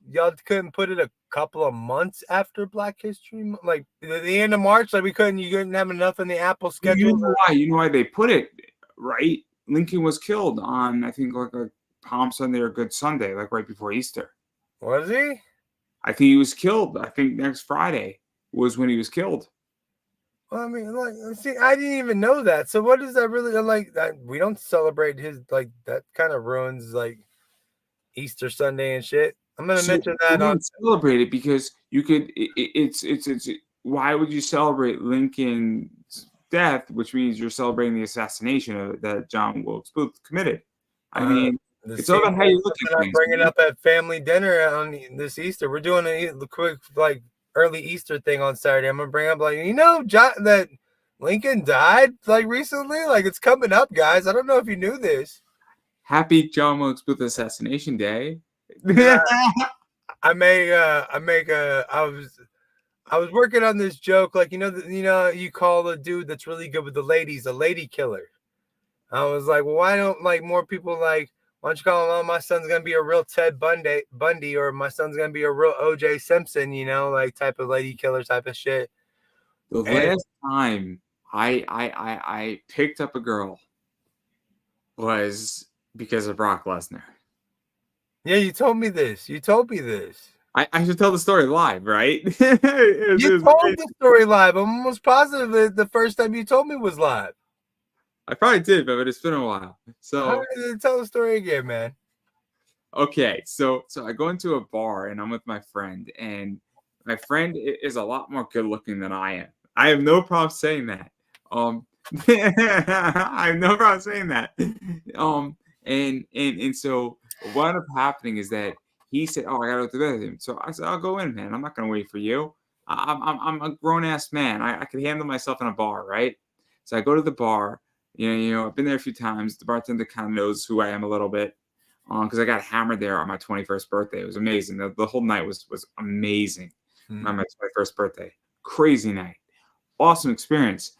y'all couldn't put it a couple of months after Black History, like the end of March. Like you couldn't have enough in the Apple schedule. You know why they put it right? Lincoln was killed on, I think, like a Palm Sunday or Good Sunday, like right before Easter. Was he? I think he was killed. I think next Friday was when he was killed. Well, I mean, like, see, I didn't even know that. So what does that really like? That we don't celebrate his, like, that kind of ruins like Easter Sunday and shit. I'm gonna mention that. Don't celebrate it because you could. It's. Why would you celebrate Lincoln's death, which means you're celebrating the assassination that John Wilkes Booth committed? I mean, it's all about how you look at things. Bringing up at family dinner on this Easter. We're doing a quick like early Easter thing on Saturday. I'm gonna bring up like, that Lincoln died like recently. Like it's coming up, guys. I don't know if you knew this. Happy John Wilkes Booth Assassination Day. I was working on this joke, like you call a dude that's really good with the ladies a lady killer. I was like, well, why don't like more people like? Why don't you call him? Oh, my son's gonna be a real Ted Bundy, or my son's gonna be a real O.J. Simpson, like type of lady killer type of shit. The last time I picked up a girl was because of Brock Lesnar. Yeah, you told me this. I should tell the story live, right? You told the story live. I'm almost positive that the first time you told me was live. I probably did, but it's been a while. So tell the story again, man. Okay, so I go into a bar and I'm with my friend, and my friend is a lot more good looking than I am. I have no problem saying that. I have no problem saying that. And so what ended up happening is that he said, "Oh, I gotta go to the bathroom." So I said, "I'll go in, man. I'm not gonna wait for you. I'm a grown ass man. I can handle myself in a bar, right?" So I go to the bar. I've been there a few times. The bartender kind of knows who I am a little bit, because I got hammered there on my 21st birthday. It was amazing. The whole night was amazing. On my 21st birthday, crazy night, awesome experience.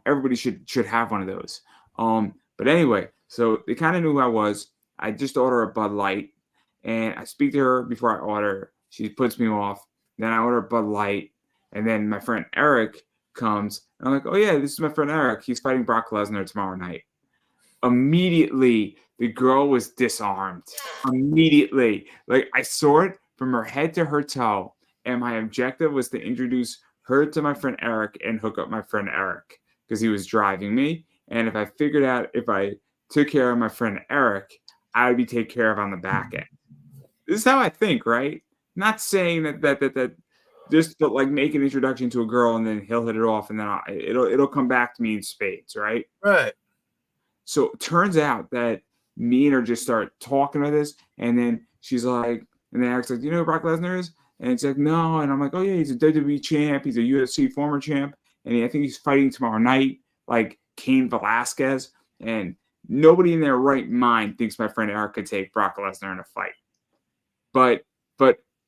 Everybody should have one of those. But anyway, so they kind of knew who I was. I just order a Bud Light, and I speak to her before I order. She puts me off. Then I order a Bud Light, and then my friend Eric comes, and I'm like, "Oh yeah, this is my friend Eric. He's fighting Brock Lesnar tomorrow night." Immediately, the girl was disarmed. Immediately, like I saw it from her head to her toe, and my objective was to introduce her to my friend Eric and hook up my friend Eric because he was driving me. And if I figured out if I took care of my friend Eric, I would be taken care of on the back end. This is how I think, right? Not saying that just to like make an introduction to a girl and then he'll hit it off and then it'll come back to me in spades, right? Right. So it turns out that me and her just start talking about this, and then she's like, and then Eric's like, "Do you know who Brock Lesnar is?" And it's like, "No," and I'm like, "Oh yeah, he's a WWE champ, he's a UFC former champ, and I think he's fighting tomorrow night, like Cain Velasquez." And nobody in their right mind thinks my friend Eric could take Brock Lesnar in a fight. But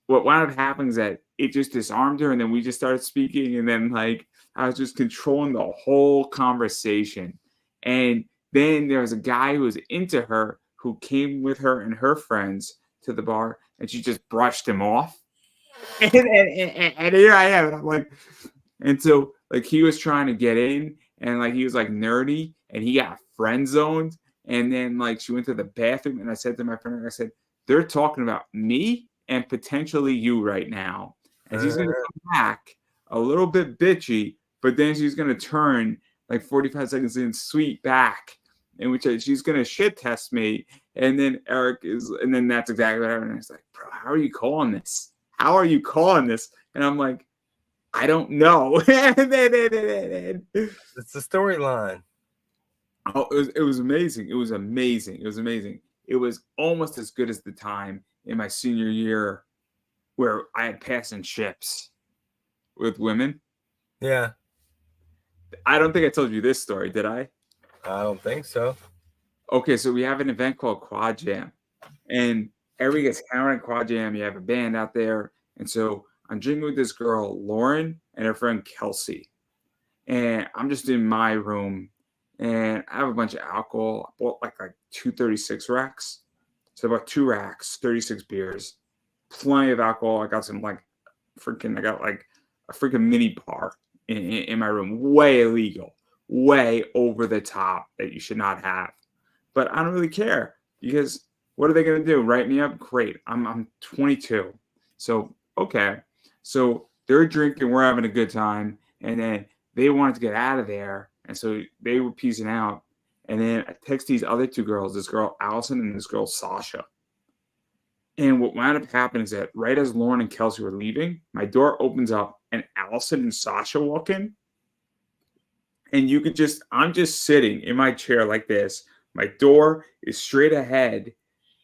what wound up happening is that it just disarmed her, and then we just started speaking, and then like I was just controlling the whole conversation. And then there was a guy who was into her who came with her and her friends to the bar, and she just brushed him off. And here I am, and I'm like, and so like he was trying to get in, and like he was like nerdy, and he got friend zoned. And then like she went to the bathroom, and I said to my friend, I said, "They're talking about me and potentially you right now." And she's gonna come back a little bit bitchy, but then she's gonna turn like 45 seconds in, sweet back, in which she's gonna shit test me. And then and then that's exactly what happened. It's like, bro, how are you calling this? How are you calling this? And I'm like, I don't know. It's the storyline. Oh, it was amazing. It was amazing. It was amazing. It was almost as good as the time in my senior year where I had passing ships with women. Yeah. I don't think I told you this story, did I? I don't think so. Okay, so we have an event called Quad Jam, and everybody gets hammered in Quad Jam. You have a band out there, and so I'm drinking with this girl, Lauren, and her friend Kelsey, and I'm just in my room, and I have a bunch of alcohol. I bought like 236 racks, so about 2 racks, 36 beers, plenty of alcohol. I got some I got like a freaking mini bar in my room, way illegal, way over the top that you should not have. But I don't really care because what are they going to do? Write me up? Great. I'm 22. So, okay. So they're drinking. We're having a good time. And then they wanted to get out of there. And so they were peacing out. And then I text these other 2 girls, this girl, Allison, and this girl, Sasha. And what wound up happening is that right as Lauren and Kelsey were leaving, my door opens up and Allison and Sasha walk in. And I'm just sitting in my chair like this. My door is straight ahead.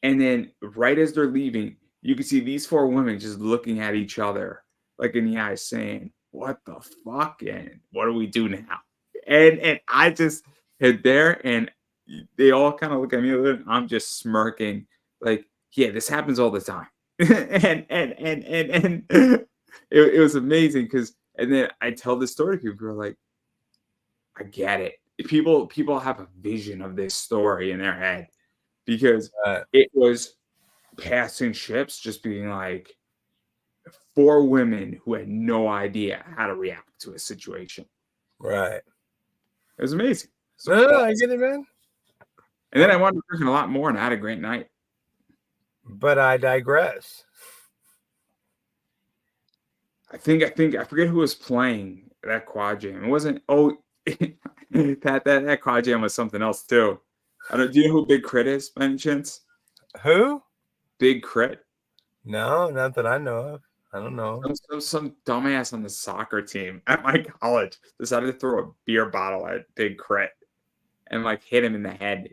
And then right as they're leaving, you can see these 4 women just looking at each other like in the eyes saying, what the fuck? And what do we do now? And I just hit there and they all kind of look at me and I'm just smirking like, yeah, this happens all the time. and it was amazing because, and then I tell this story to people who are like, I get it. People have a vision of this story in their head because it was passing ships, just being like 4 women who had no idea how to react to a situation. Right. It was amazing. So no, I get it, man. And then I wanted to drink a lot more, and I had a great night. But I digress. I forget who was playing that Quad Jam. It wasn't. Oh. that Quad Jam was something else too. Do you know who Big Crit is by any chance? Who? Big Crit? No, not that I know of. I don't know. Some dumbass on the soccer team at my college decided to throw a beer bottle at Big Crit and hit him in the head.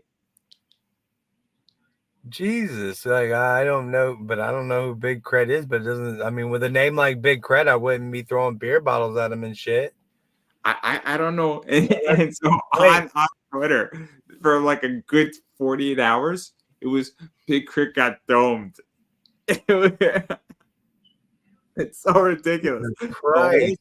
Jesus, I don't know, but I don't know who Big Crit is. But it doesn't. I mean, with a name like Big Crit, I wouldn't be throwing beer bottles at him and shit. I don't know. And so on Twitter for a good 48 hours, it was Big Crit got domed. It's so ridiculous. Christ.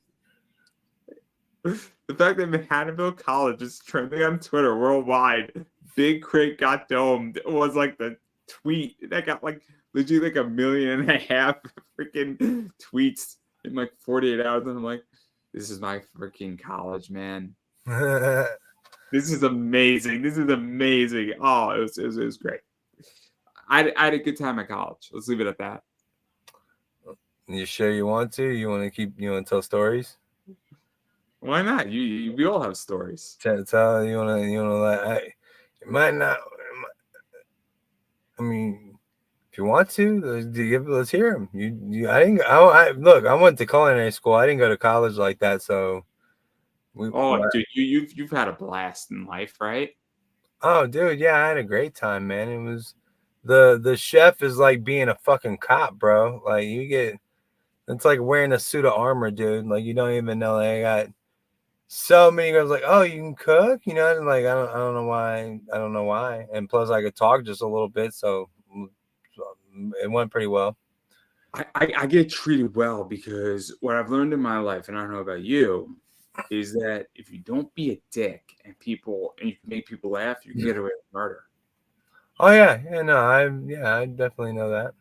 The fact that Manhattanville College is trending on Twitter worldwide, Big Crit got domed, was the tweet that got legit 1.5 million freaking tweets in 48 hours. And I'm like, this is my freaking college, man. This is amazing. This is amazing. Oh, it was great. I had a good time at college. Let's leave it at that. You sure you want to? You want to tell stories? Why not? We all have stories. Tell you want to it might not. I mean, if you want to, let's hear them. Look. I went to culinary school. I didn't go to college like that, so. Dude, you've had a blast in life, right? Oh, dude, yeah, I had a great time, man. It was the chef is like being a fucking cop, bro. It's like wearing a suit of armor, dude. You don't even know. I got so many girls oh, you can cook, and I don't know why. And plus, I could talk just a little bit, so it went pretty well. I get treated well because what I've learned in my life, and I don't know about you, is that if you don't be a dick and you can make people laugh, you can get away with murder. Oh yeah, I definitely know that.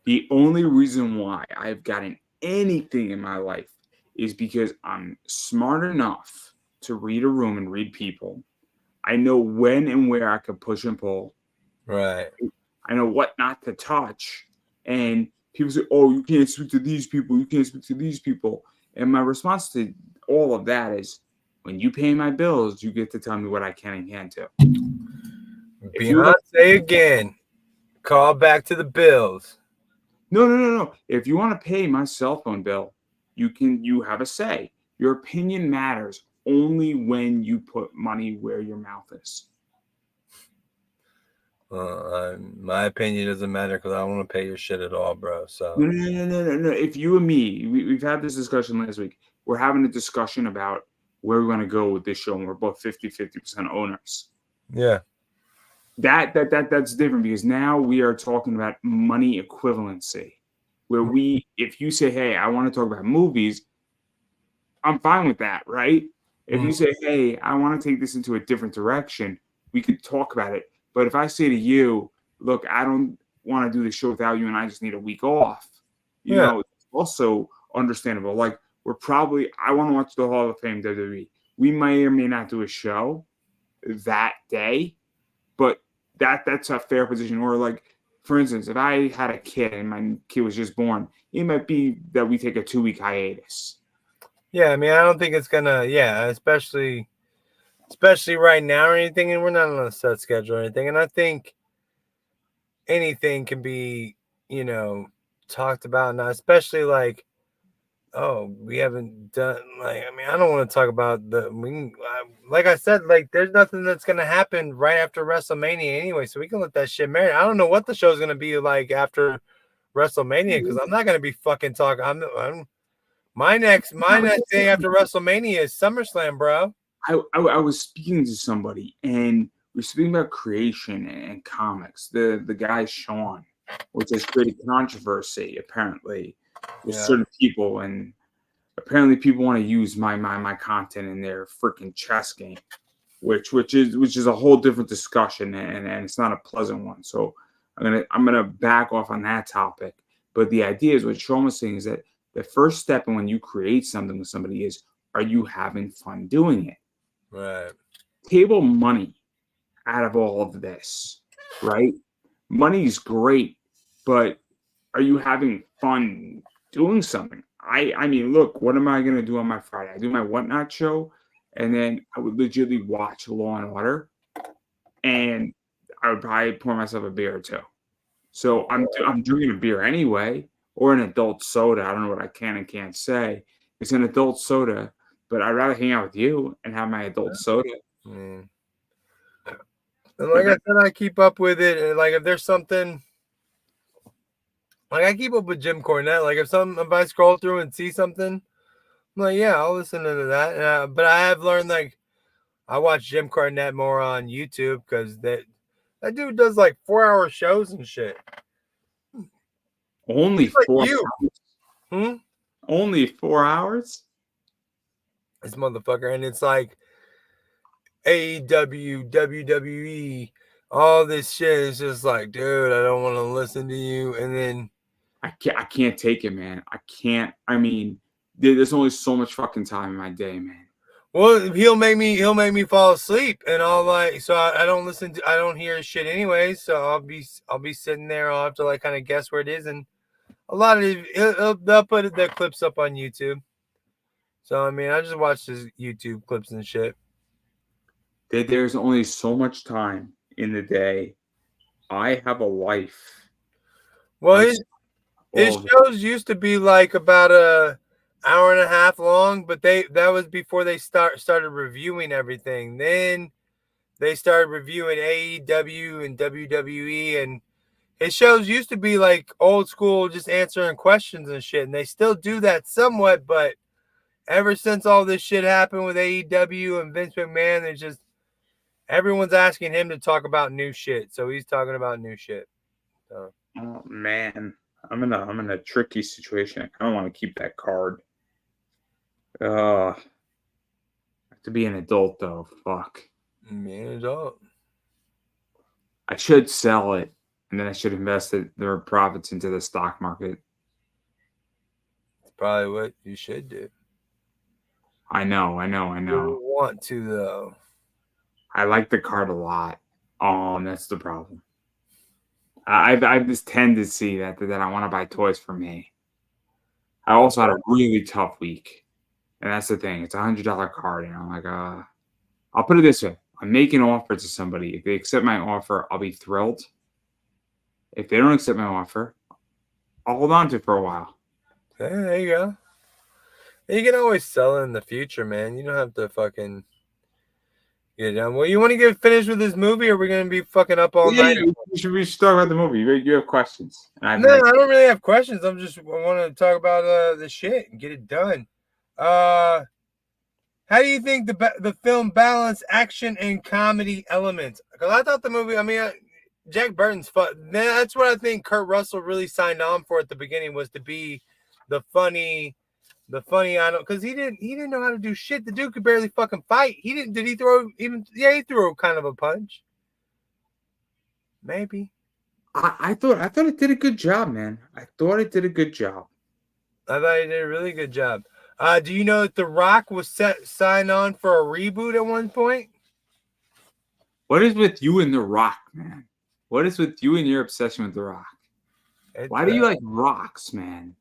The only reason why I've gotten anything in my life is because I'm smart enough to read a room and read people. I know when and where I can push and pull. Right. I know what not to touch. And people say, oh, you can't speak to these people. You can't speak to these people. And my response to all of that is, when you pay my bills, you get to tell me what I can and can't do. Beyonce again. Call back to the bills. No. If you want to pay my cell phone bill, you have a say. Your opinion matters only when you put money where your mouth is. My opinion doesn't matter because I don't want to pay your shit at all, bro. So No. If you and me, we've had this discussion last week. We're having a discussion about where we're going to go with this show, and we're both 50% owners. Yeah. That's different because now we are talking about money equivalency, where if you say, hey, I want to talk about movies, I'm fine with that, right? If you say, hey, I want to take this into a different direction, we could talk about it. But if I say to you, look, I don't want to do the show without you and I just need a week off, you know, it's also understandable. Like I want to watch the Hall of Fame WWE. We may or may not do a show that day, but that's a fair position. Or like, for instance, if I had a kid and my kid was just born, it might be that we take a 2-week hiatus. Yeah, I mean, I don't think it's gonna. Yeah, especially right now or anything, and we're not on a set schedule or anything. And I think anything can be, talked about now, especially like, oh, we haven't done like. I mean, I don't want to talk about like I said, like there's nothing that's gonna happen right after WrestleMania anyway, so we can let that shit marinate. I don't know what the show's gonna be like after WrestleMania because I'm not gonna be fucking talking. My next thing after WrestleMania is SummerSlam, bro. I was speaking to somebody and we're speaking about creation and comics. The guy Sean, which has created controversy apparently with certain people, and apparently people want to use my content in their freaking chess game, which is a whole different discussion, and it's not a pleasant one. So I'm gonna back off on that topic. But the idea is what Sean was saying is that the first step in when you create something with somebody is, are you having fun doing it? Right. Table money out of all of this, right? Money's great, but are you having fun doing something? I mean, look, what am I going to do on my Friday? I do my Whatnot show, and then I would legitimately watch Law and Order, and I would probably pour myself a beer or two. So I'm drinking a beer anyway, or an adult soda. I don't know what I can and can't say. It's an adult soda, but I'd rather hang out with you and have my adult soda. And like I said, I keep up with it. And like if there's something, like I keep up with Jim Cornette. Like if I scroll through and see something, I'm like, yeah, I'll listen to that. But I have learned like I watch Jim Cornette more on YouTube because that dude does like 4-hour shows and shit. Only 4 hours? Only 4 hours? This motherfucker, and it's like AEW, WWE, all this shit is just like, dude, I don't want to listen to you. And then I can't take it, man. I can't. I mean, there's only so much fucking time in my day, man. Well, he'll make me fall asleep, and I'll like, so I don't hear his shit anyway. So I'll be sitting there. I'll have to like kind of guess where it is, and a lot of they'll put their clips up on YouTube. So I mean, I just watch his YouTube clips and shit. There's only so much time in the day. I have a life. Well, his shows used to be like about a hour and a half long, but that was before they started reviewing everything. Then they started reviewing AEW and WWE, and his shows used to be like old school, just answering questions and shit. And they still do that somewhat, but ever since all this shit happened with AEW and Vince McMahon, there's just everyone's asking him to talk about new shit. So he's talking about new shit. So. Oh man, I'm in a tricky situation. I don't want to keep that card. I have to be an adult though. Fuck. Be an adult. I should sell it, and then I should invest their profits into the stock market. It's probably what you should do. I know. You don't want to though. I like the card a lot. Oh, that's the problem. I've this tendency that I want to buy toys for me. I also had a really tough week. And that's the thing. It's a $100 card, and I'm like, I'll put it this way: I'm making an offer to somebody. If they accept my offer, I'll be thrilled. If they don't accept my offer, I'll hold on to it for a while. Yeah, there you go. You can always sell it in the future, man. You don't have to fucking get it done. Well, you want to get finished with this movie, or we're gonna be fucking up all night? We should talk about the movie. You have questions? No, I don't really have questions. I want to talk about the shit and get it done. How do you think the film balanced action and comedy elements? Because I thought the movie, I mean, Jack Burton's fun. That's what I think Kurt Russell really signed on for at the beginning, was to be the funny. I don't, because he didn't know how to do shit. The dude could barely fucking fight. Did he throw even? Yeah, he threw kind of a punch. Maybe. I thought it did a good job, man. I thought it did a good job. I thought he did a really good job. Do you know that The Rock was signed on for a reboot at one point? What is with you and The Rock, man? What is with you and your obsession with The Rock? Why do you like rocks, man?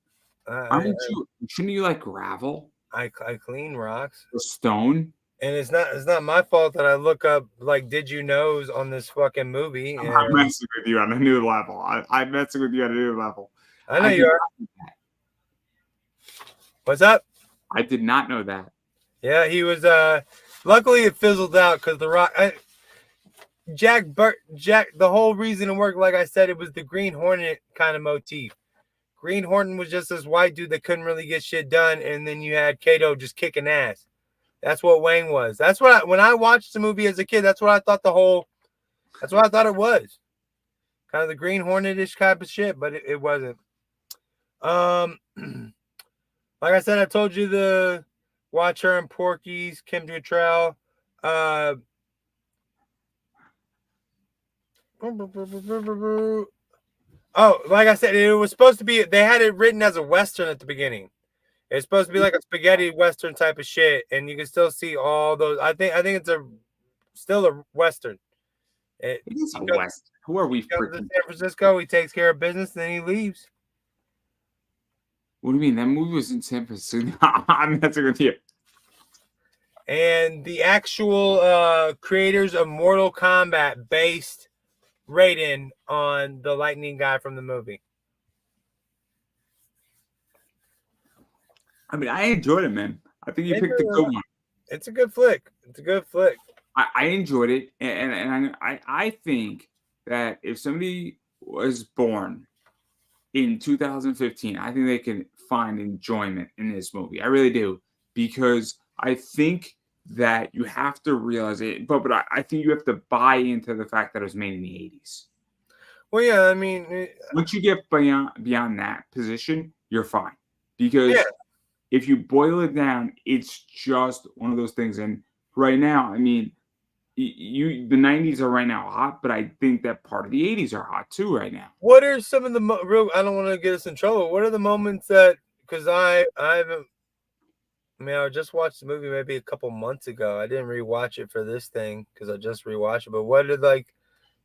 Shouldn't you like gravel? I clean rocks. Or stone? And it's not my fault that I look up like did you knows on this fucking movie. I'm messing with you on a new level. I'm messing with you on a new level. I know you are. What's up? I did not know that. Yeah, he was. Luckily, it fizzled out because The Rock. Jack, the whole reason it worked, like I said, it was the Green Hornet kind of motif. Green Hornet was just this white dude that couldn't really get shit done, and then you had Kato just kicking ass. That's what Wayne was. That's what when I watched the movie as a kid, that's what I thought that's what I thought it was. Kind of the Green Hornet-ish type of shit, but it wasn't. Like I said, I told you the Watch Her and Porky's, Kim Cattrall. Oh, like I said, it was supposed to be, they had it written as a Western at the beginning. It's supposed to be like a spaghetti Western type of shit, and you can still see all those. I think it's still a Western. It is a Western. Who are we freaking? To San Francisco, he takes care of business, then he leaves. What do you mean? That movie was in San Francisco? I'm messing with you. And the actual creators of Mortal Kombat based Raiden on the lightning guy from the movie. I mean, I enjoyed it, man. I think you picked a good one. It's a good flick. I enjoyed it, and I think that if somebody was born in 2015, I think they can find enjoyment in this movie. I really do, because I think that you have to realize it, but I think you have to buy into the fact that it was made in the 80s. Well, yeah, I mean, once you get beyond that position, you're fine, because if you boil it down, it's just one of those things. And right now, I mean, the 90s are right now hot, but I think that part of the 80s are hot too right now. What are some of the real? I don't want to get us in trouble. What are the moments that? Because I haven't. I mean, I just watched the movie maybe a couple months ago. I didn't rewatch it for this thing because I just rewatched it. But what are like?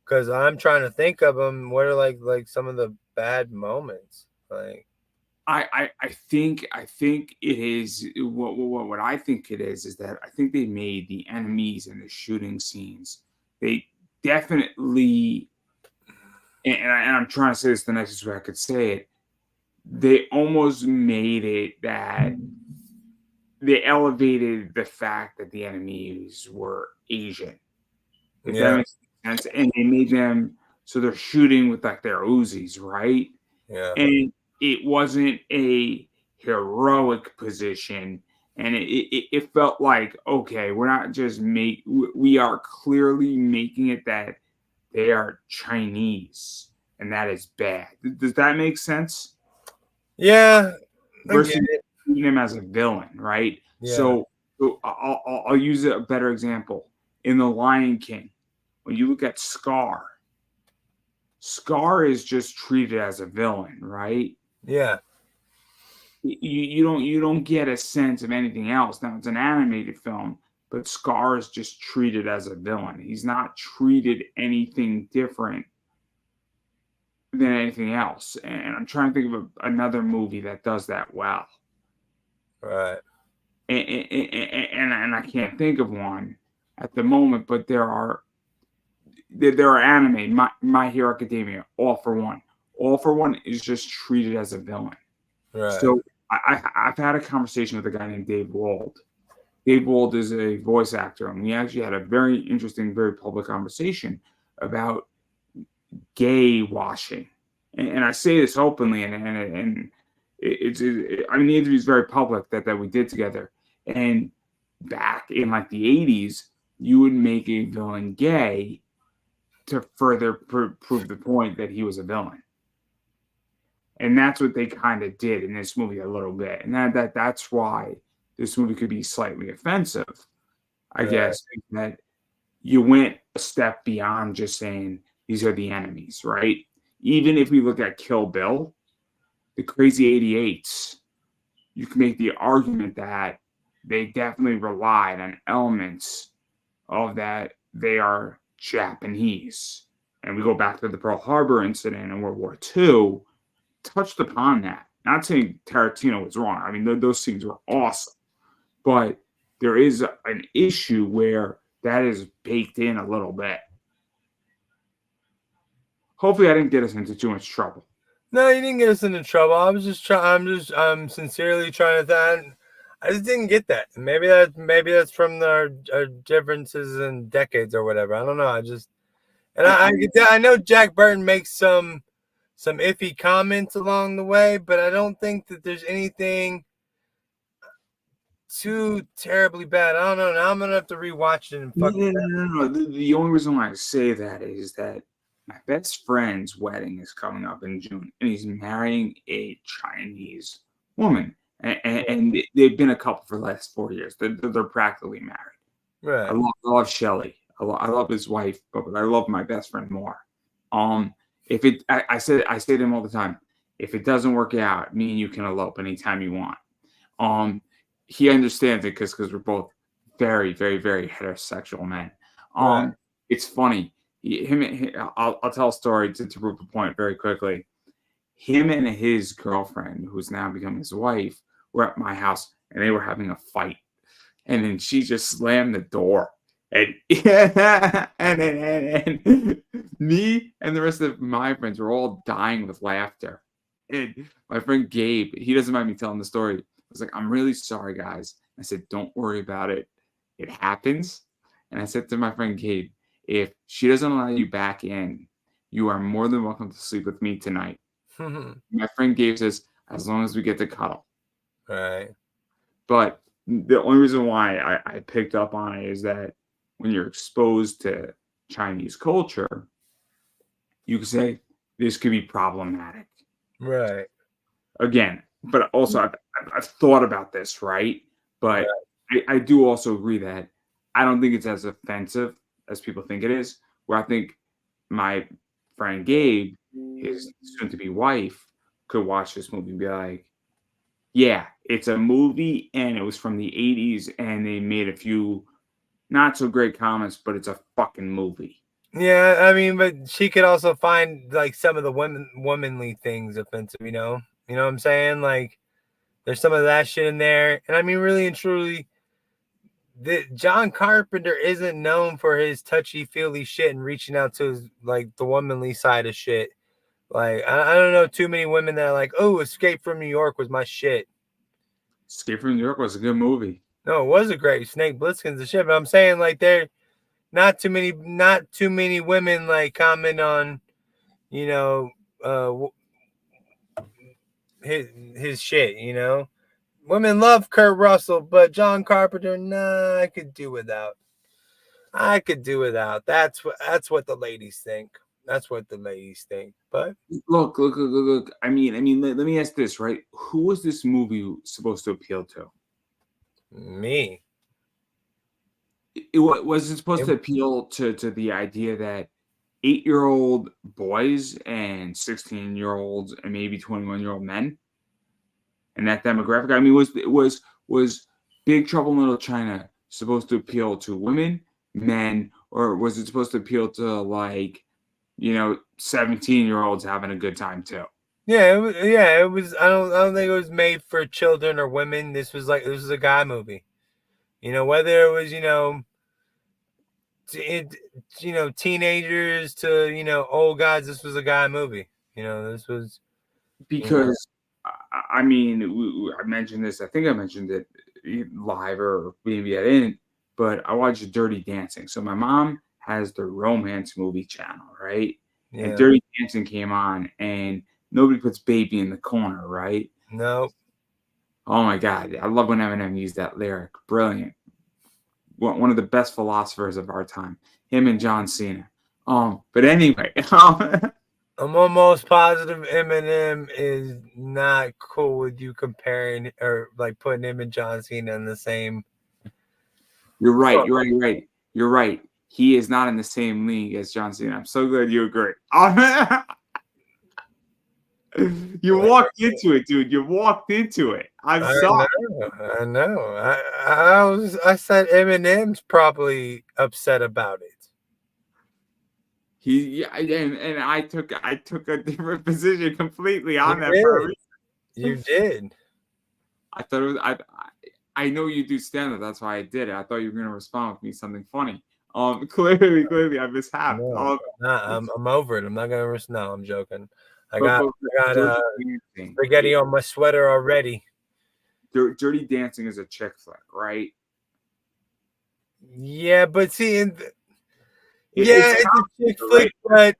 Because I'm trying to think of them. What are like some of the bad moments? Like, I think it is what I think it is that I think they made the enemies and the shooting scenes. They definitely, and I'm trying to say this the nicest way I could say it. They almost made it that they elevated the fact that the enemies were Asian. If that makes sense, and they made them so they're shooting with like their Uzis, right? Yeah, and it wasn't a heroic position, and it felt like, okay, we're not just we are clearly making it that they are Chinese, and that is bad. Does that make sense? Yeah. Versus treating him as a villain, right? Yeah. So I'll use a better example. In The Lion King, when you look at Scar is just treated as a villain, right? Yeah. You don't get a sense of anything else. Now, it's an animated film, but Scar is just treated as a villain. He's not treated anything different than anything else. And I'm trying to think of another movie that does that well. Right. and I can't think of one at the moment, but there are anime, My Hero Academia, All for One. All for One is just treated as a villain. Right. So I've had a conversation with a guy named Dave Wald. Dave Wald is a voice actor, and we actually had a very interesting, very public conversation about gay washing. And I say this openly, and I mean, the interview is very public that we did together. And back in like the 80s, you would make a villain gay to further prove the point that he was a villain. And that's what they kind of did in this movie a little bit. And that's why this movie could be slightly offensive, I guess, that you went a step beyond just saying these are the enemies, right? Even if we look at Kill Bill, the Crazy 88s, you can make the argument that they definitely relied on elements of that they are Japanese. And we go back to the Pearl Harbor incident in World War II, touched upon that. Not saying Tarantino was wrong. I mean, those scenes were awesome. But there is an issue where that is baked in a little bit. Hopefully I didn't get us into too much trouble. No, you didn't get us into trouble. I'm sincerely trying to I just didn't get that. Maybe that's from our differences in decades or whatever. I don't know. I know Jack Burton makes some iffy comments along the way, but I don't think that there's anything too terribly bad. I don't know. Now I'm gonna have to rewatch it and No. The only reason why I say that is that my best friend's wedding is coming up in June, and he's marrying a Chinese woman. And they've been a couple for the last 4 years. They're practically married. Right. I love Shelly. I love his wife, but I love my best friend more. I say to him all the time, if it doesn't work out, me and you can elope anytime you want. He understands it because we're both very, very, very heterosexual men. Right. It's funny. I'll tell a story to prove the point very quickly. Him and his girlfriend, who's now become his wife, were at my house and they were having a fight. And then she just slammed the door. And me and the rest of my friends were all dying with laughter. And my friend Gabe, he doesn't mind me telling the story. I was like, I'm really sorry, guys. I said, don't worry about it. It happens. And I said to my friend Gabe, if she doesn't allow you back in, you are more than welcome to sleep with me tonight. My friend Gabe says, as long as we get to cuddle. Right. But the only reason why I picked up on it is that when you're exposed to Chinese culture, you could say this could be problematic. Right. Again, but also I've thought about this, right? But I do also agree that I don't think it's as offensive as people think it is. Where I think my friend Gabe, his soon-to-be wife, could watch this movie and be like, yeah, it's a movie and it was from the 80s and they made a few not so great comments, but it's a fucking movie. Yeah, I mean, but she could also find like some of the womanly things offensive, you know what I'm saying? Like there's some of that shit in there. And I mean, really and truly, John Carpenter isn't known for his touchy-feely shit and reaching out to his, like the womanly side of shit. Like, I don't know too many women that are like, oh, Escape from New York was my shit. Escape from New York was a good movie. No, it was a great Snake Plissken's a shit. But I'm saying like there not too many women like comment on, his shit, Women love Kurt Russell, but John Carpenter, nah, I could do without. That's what the ladies think. But look. I mean, let me ask this, right? Who was this movie supposed to appeal to? Me. Was it supposed to appeal to the idea that 8-year-old boys and 16-year-olds and maybe 21-year-old men and that demographic? I mean, was Big Trouble in Little China supposed to appeal to women, men, or was it supposed to appeal to 17-year-olds having a good time too? Yeah, it was. I don't think it was made for children or women. This was a guy movie. Whether it was teenagers to old guys. This was a guy movie. This was Because I mean, I mentioned this. I think I mentioned it live, or maybe I didn't. But I watched Dirty Dancing. So my mom has the romance movie channel, right? And Yeah. Dirty Dancing came on, and nobody puts baby in the corner, right? No. Oh my God, I love when Eminem used that lyric. Brilliant. One of the best philosophers of our time. Him and John Cena. But anyway, I'm almost positive Eminem is not cool with you comparing or like putting him and John Cena in the same. You're right. You're right. You're right. You're right. He is not in the same league as John Cena. I'm so glad you agree. You walked into it, dude. You walked into it. I'm sorry. I know. I said Eminem's probably upset about it. And I took a different position completely on that did. for a reason. You did. I thought it was I know you do stand up. That's why I did it. I thought you were gonna respond with me something funny. Clearly I mishapped. No, I'm over it. I'm not gonna risk. No, I'm joking. I got spaghetti on my sweater already. Dirty Dancing is a chick flick, right? Yeah, but see, it's a chick flick, but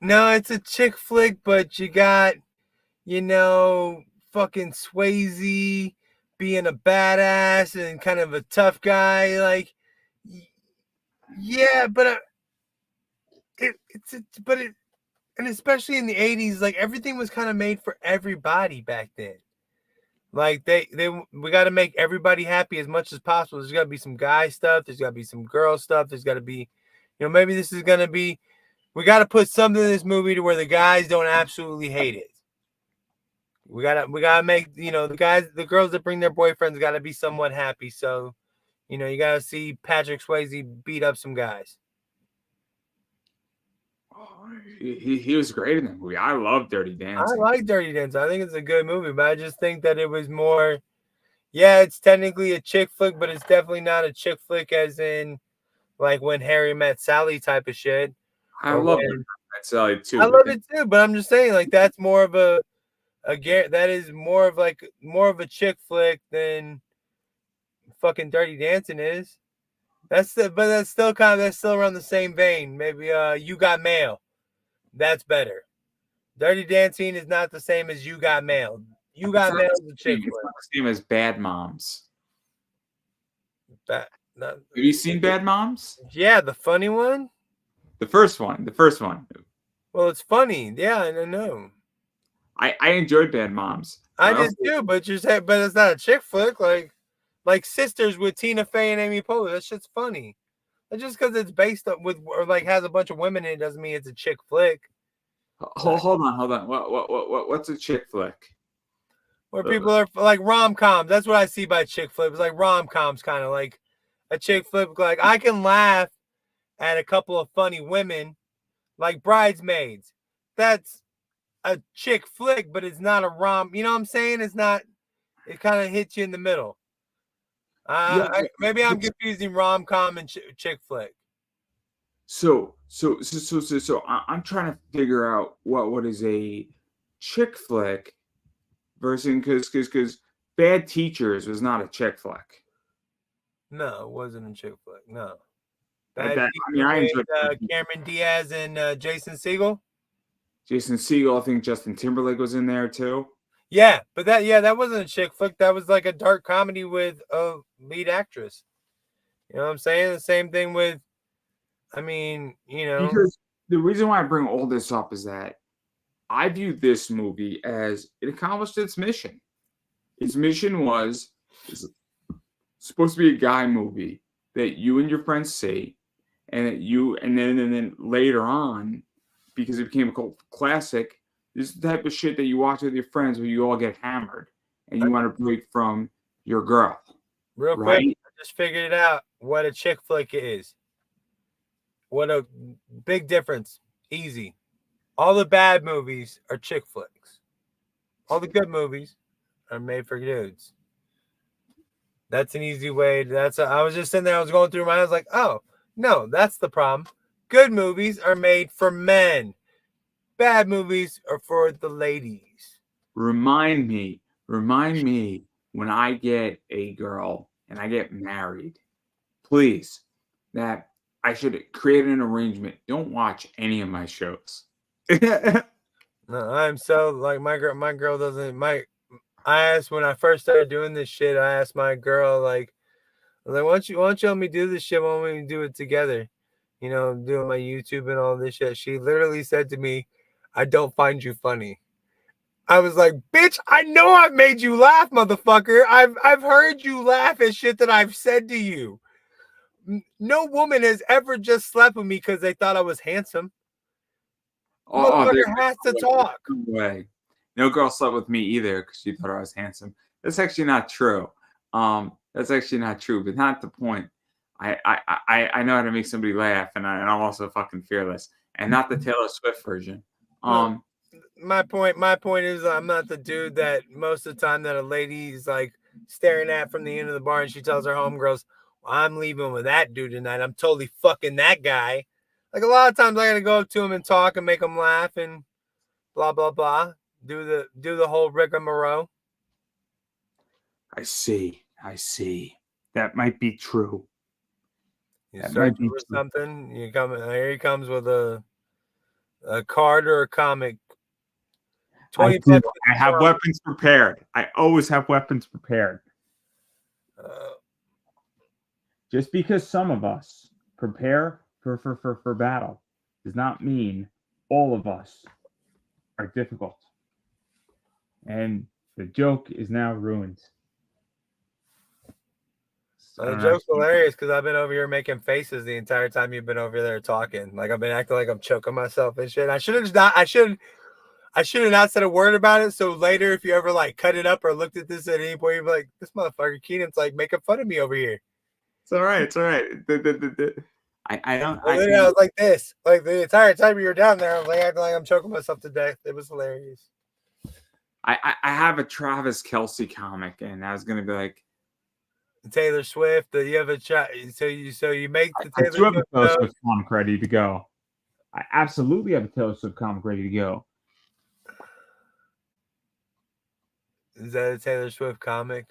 no, it's a chick flick, but you got, fucking Swayze being a badass and kind of a tough guy, like, yeah, but and especially in the 80s, like everything was kind of made for everybody back then. Like we got to make everybody happy as much as possible. There's got to be some guy stuff. There's got to be some girl stuff. There's got to be, maybe this is going to be, we got to put something in this movie to where the guys don't absolutely hate it. We gotta make, the girls that bring their boyfriends got to be somewhat happy. So, you got to see Patrick Swayze beat up some guys. Oh, he was great in that movie. I love Dirty Dancing. I like Dirty Dancing. I think it's a good movie, but I just think that it was more, yeah, it's technically a chick flick, but it's definitely not a chick flick as in like When Harry Met Sally type of shit. I love Sally too. I love it too, but I'm just saying, like, that's more of that is more of a chick flick than fucking Dirty Dancing is. But that's still around the same vein. Maybe You Got Mail. That's better. Dirty Dancing is not the same as You Got Mail. You Got Mail is a chick flick. It's not the same as Bad Moms. Have you seen Bad Moms? Yeah, the funny one. The first one. Well, it's funny. Yeah, I know. I enjoyed Bad Moms. I just do, but it's not a chick flick. Like Sisters with Tina Fey and Amy Poehler. That shit's funny. But just because it's based up with or like has a bunch of women in it doesn't mean it's a chick flick. Hold on. What's a chick flick? Where people are like rom-coms. That's what I see by chick flick. It's like rom-coms, kind of like a chick flick. Like I can laugh at a couple of funny women, like Bridesmaids. That's a chick flick, but it's not a rom. You know what I'm saying? It's not. It kind of hits you in the middle. Maybe I'm confusing rom-com and chick flick. So I'm trying to figure out what is a chick flick versus because Bad Teachers was not a chick flick. No, it wasn't a chick flick. No. I enjoyed Cameron Diaz and Jason Segel. Jason Segel, I think Justin Timberlake was in there too. Yeah, but that wasn't a chick flick. That was like a dark comedy with a lead actress. You know what I'm saying? The same thing with, Because the reason why I bring all this up is that I view this movie as it accomplished its mission. Its mission was supposed to be a guy movie that you and your friends see, and then later on, because it became a cult classic, this is the type of shit that you watch with your friends where you all get hammered and you want to break from your girl. Real quick, I just figured it out what a chick flick is. What a big difference. Easy. all the bad movies are chick flicks. All the good movies are made for dudes. That's an easy way. I was just sitting there. I was going through mine. I was like, oh, no, that's the problem. Good movies are made for men. Bad movies are for the ladies. Remind me when I get a girl and I get married, please, that I should create an arrangement. Don't watch any of my shows. No, I'm so like my girl doesn't. I asked when I first started doing this shit. I asked my girl like, I was like, why don't you help me do this shit? Why don't we do it together? You know, doing my YouTube and all this shit. She literally said to me, I don't find you funny. I was like, bitch, I know I've made you laugh, motherfucker. I've heard you laugh at shit that I've said to you. No woman has ever just slept with me because they thought I was handsome. Motherfucker has to talk. No way. No girl slept with me either because she thought I was handsome. That's actually not true. That's actually not true, but not the point. I know how to make somebody laugh, and I'm also fucking fearless, and not the Taylor Swift version. My point is I'm not the dude that most of the time that a lady's like staring at from the end of the bar and she tells her homegirls, well, I'm leaving with that dude tonight. I'm totally fucking that guy. Like a lot of times I gotta go up to him and talk and make him laugh and blah blah blah. Do the whole rigmarole. I see. That might be true. You search for something. You come here. He comes with a card or a comic. I have weapons prepared. I always have weapons prepared. Just because some of us prepare for battle does not mean all of us are difficult. And the joke is now ruined. The joke's hilarious because I've been over here making faces the entire time you've been over there talking. Like I've been acting like I'm choking myself and shit. I should have not said a word about it. So later, if you ever like cut it up or looked at this at any point, you'd be like, "This motherfucker Keenan's like making fun of me over here." It's all right. It's all right. I don't. I was like this, like the entire time you were down there. I was like acting like I'm choking myself to death. It was hilarious. I have a Travis Kelce comic, and I was gonna be like Taylor Swift. You have a chat. So you make the Taylor Swift comic ready to go. I absolutely have a Taylor Swift comic ready to go. Is that a Taylor Swift comic?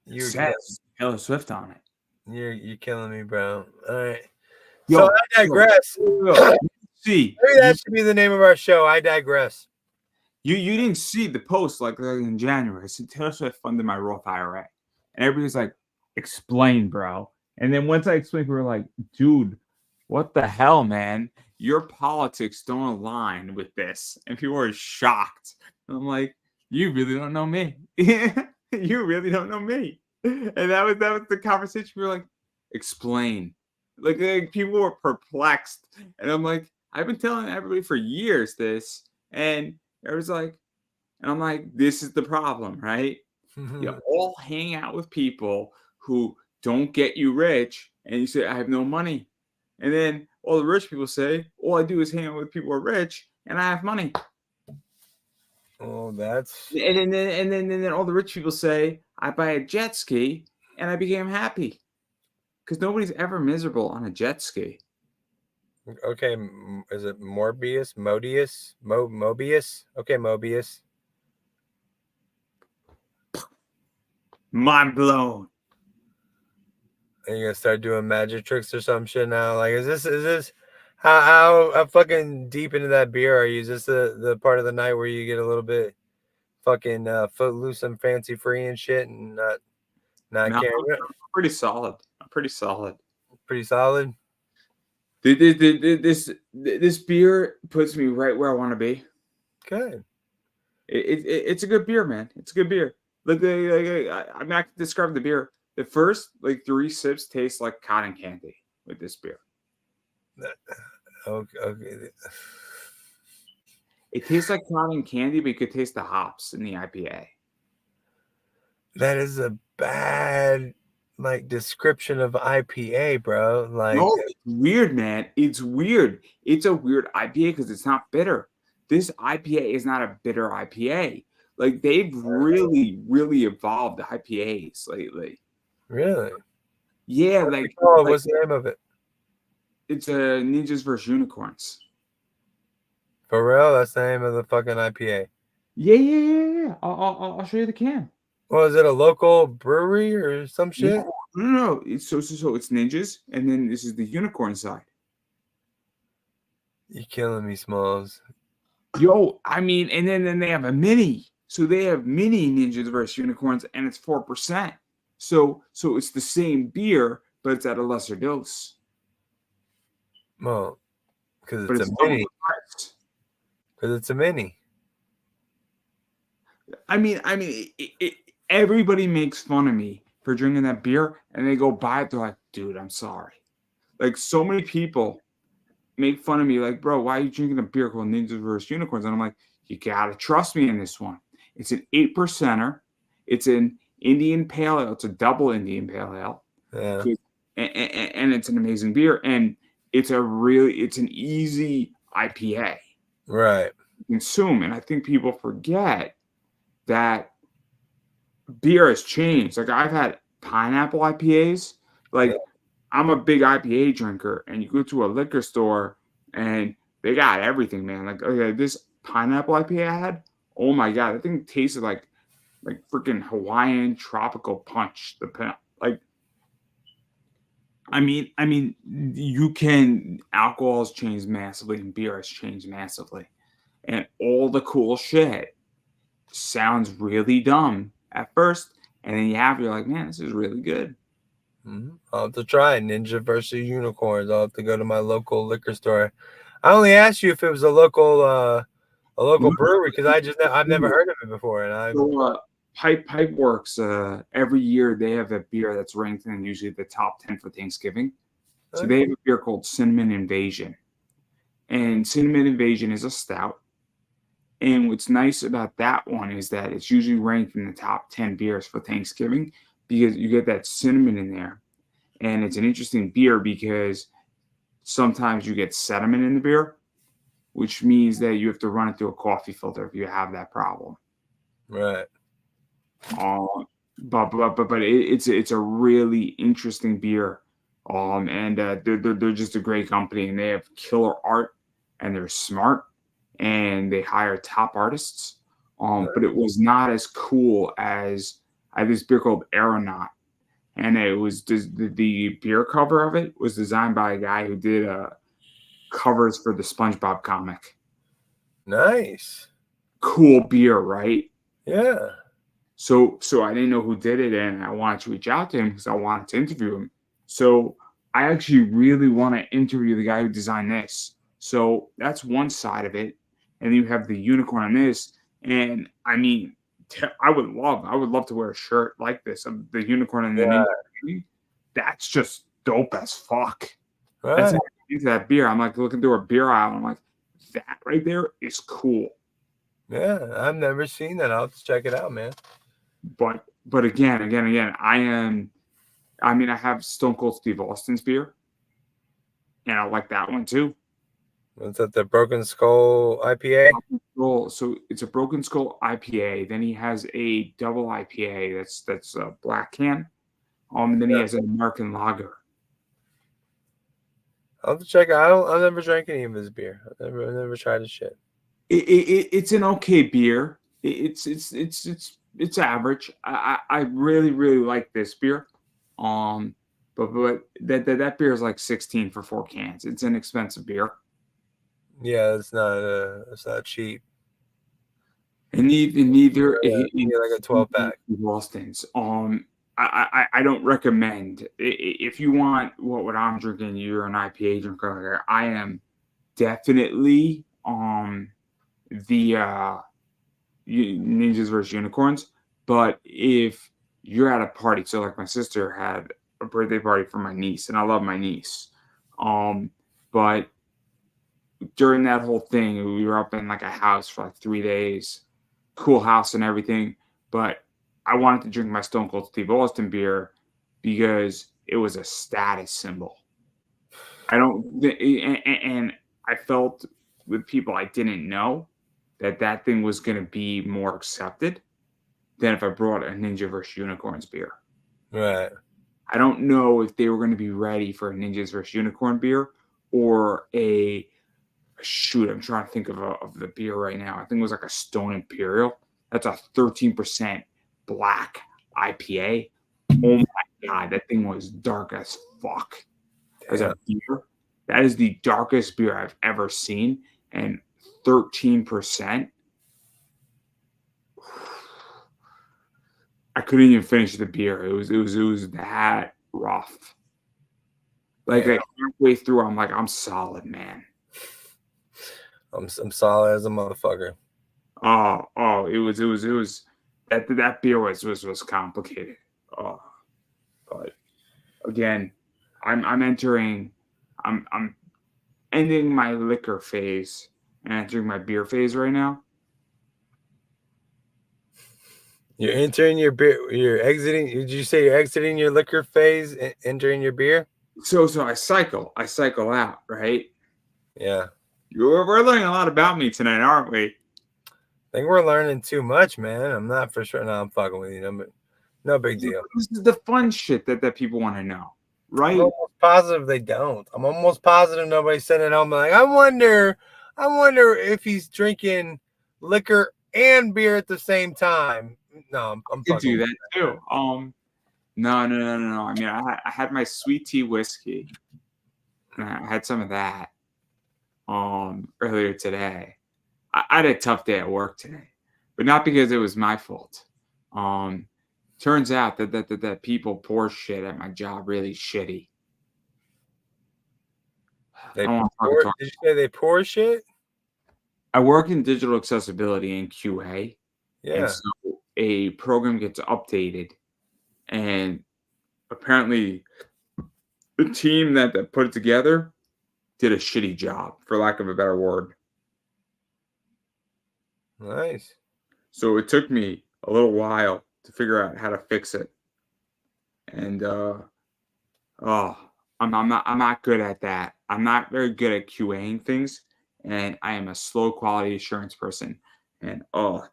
It says Taylor Swift on it. You're killing me, bro. All right. Yo, so I digress. See, maybe that should be the name of our show. I digress. You didn't see the post like in January. I said Taylor Swift funded my Roth IRA, and everybody's like, "Explain, bro." And then once I explained, we were like, "Dude, what the hell, man? Your politics don't align with this." And people were shocked. And I'm like, "You really don't know me. You really don't know me." And that was the conversation. We were like, "Explain." Like people were perplexed, and I'm like, "I've been telling everybody for years this," and it was like, and I'm like, this is the problem, right? You all hang out with people who don't get you rich, and you say, I have no money. And then all the rich people say, all I do is hang out with people who are rich, and I have money. Oh, that's... And then all the rich people say, I buy a jet ski, and I became happy. Because nobody's ever miserable on a jet ski. Okay, is it Mobius? Okay, Mobius. Mind blown. Are you gonna start doing magic tricks or some shit now? Like, is this how fucking deep into that beer are you? Is this the part of the night where you get a little bit fucking footloose and fancy free and shit and not caring? I'm pretty solid. Pretty solid. This beer puts me right where I want to be. Good. It's a good beer, man. It's a good beer. I can describe the beer. The first 3 sips taste like cotton candy with this beer. Okay. It tastes like cotton candy, but you could taste the hops in the IPA. That is a bad like description of IPA, bro. Like, No, it's weird, man. It's weird. It's a weird IPA because it's not bitter. This IPA is not a bitter IPA. Like they've really, really evolved IPAs lately. really? Yeah, What's the name of it? it's a Ninjas versus Unicorns. For real? That's the name of the fucking IPA. Yeah. I'll show you the can. Well, is it a local brewery or some shit? No. It's so it's Ninjas, and then this is the Unicorn side. You're killing me, Smalls. Yo, I mean, and then they have a mini. So they have mini Ninjas versus Unicorns, and it's 4%. So it's the same beer, but it's at a lesser dose. Well, because But it's a mini. Because it's a mini. I mean, everybody makes fun of me for drinking that beer, and they go buy it. They're like, dude, I'm sorry. Like, so many people make fun of me, like, bro, why are you drinking a beer called Ninjas vs. Unicorns? And I'm like, you gotta trust me in this one. It's an 8%er. It's an Indian Pale Ale. It's a double Indian Pale Ale. Yeah. And it's an amazing beer. And it's an easy IPA. Right. To consume. And I think people forget that beer has changed. Like, I've had pineapple IPAs. Like, yeah. I'm a big IPA drinker, and you go to a liquor store and they got everything, man. Like, okay, this pineapple IPA I had, oh my god, that thing tasted like freaking Hawaiian tropical punch. Alcohol has changed massively and beer has changed massively, and all the cool shit sounds really dumb at first, and then you're like, man, this is really good. Mm-hmm. I'll have to try Ninja versus Unicorns. I'll have to go to my local liquor store. I only asked you if it was a local brewery because I've never heard of it before. And Pipeworks, every year they have a beer that's ranked in usually the top 10 for Thanksgiving. So they have a beer called Cinnamon Invasion, and Cinnamon Invasion is a stout. And what's nice about that one is that it's usually ranked in the top 10 beers for Thanksgiving because you get that cinnamon in there. And it's an interesting beer because sometimes you get sediment in the beer, which means that you have to run it through a coffee filter if you have that problem. Right. But it's a really interesting beer. And they're just a great company, and they have killer art, and they're smart, and they hire top artists. But it was not as cool as I had this beer called Aeronaut, and it was the beer cover of it was designed by a guy who did covers for the SpongeBob comic. Nice, cool beer, right? Yeah. So I didn't know who did it, and I wanted to reach out to him because I wanted to interview him. So I actually really want to interview the guy who designed this. So that's one side of it, and then you have the unicorn on this. And I mean, I would love to wear a shirt like this of the unicorn and the ninja. That's just dope as fuck. Right. That's into that beer. I'm like looking through a beer aisle. And I'm like, that right there is cool. Yeah, I've never seen that. I'll have to check it out, man. But again, I have Stone Cold Steve Austin's beer, and I like that one too. What's that? The Broken Skull IPA? So it's a Broken Skull IPA. Then he has a double IPA. That's a black can. And then he has an American lager. I'll have to check it out. I've never drank any of his beer. I've never tried his shit. It's an okay beer. It's average. I really like this beer. But that beer is like 16 for 4 cans. It's an expensive beer. Yeah, it's not cheap. And neither like a 12-pack. Boston's. I don't recommend. If you want what I'm drinking, you're an IPA drinker. I am definitely the Ninjas versus Unicorns. But if you're at a party, so like my sister had a birthday party for my niece, and I love my niece. But during that whole thing, we were up in like a house for like 3 days, cool house and everything. But I wanted to drink my Stone Cold Steve Austin beer because it was a status symbol. And I felt with people I didn't know that thing was going to be more accepted than if I brought a Ninja vs. Unicorns beer. Right. I don't know if they were going to be ready for a Ninjas vs. Unicorn beer or shoot, I'm trying to think of the beer right now. I think it was like a Stone Imperial. That's a 13% black IPA. Oh my God, that thing was dark as fuck. As a beer, that is the darkest beer I've ever seen. And 13%. I couldn't even finish the beer. It was that rough. Like halfway through, I'm like, I'm solid, man. I'm solid as a motherfucker. Oh, it was that beer was complicated. Oh, but again, I'm ending my liquor phase and entering my beer phase right now. You're entering your beer. You're exiting. Did you say you're exiting your liquor phase, entering your beer? So I cycle out, right? Yeah. We're learning a lot about me tonight, aren't we? I think we're learning too much, man. I'm not for sure. No, I'm fucking with you. But no big deal. This is the fun shit that people want to know, right? I'm almost positive they don't. I'm almost positive nobody's sitting at home like, I wonder if he's drinking liquor and beer at the same time. No, I'm I do that too. No. I mean, I had my sweet tea whiskey. And I had some of that earlier today. I had a tough day at work today, but not because it was my fault. Turns out that people pour shit at my job really shitty. Did you say they pour shit? I work in digital accessibility in QA. Yeah. And so a program gets updated, and apparently the team that put it together did a shitty job, for lack of a better word. Nice. So it took me a little while to figure out how to fix it. And I'm not good at that. I'm not very good at QAing things, and I am a slow quality assurance person. And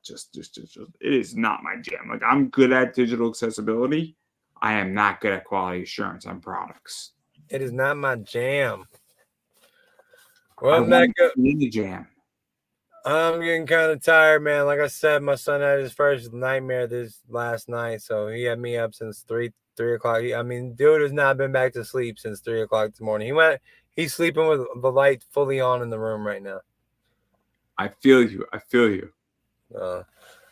just it is not my jam. Like, I'm good at digital accessibility. I am not good at quality assurance on products. It is not my jam. Well, the jam. I'm getting kind of tired, man. Like I said, my son had his first nightmare this last night, so he had me up since 3 o'clock. I mean, dude has not been back to sleep since 3 o'clock this morning. He's sleeping with the light fully on in the room right now. I feel you. I'm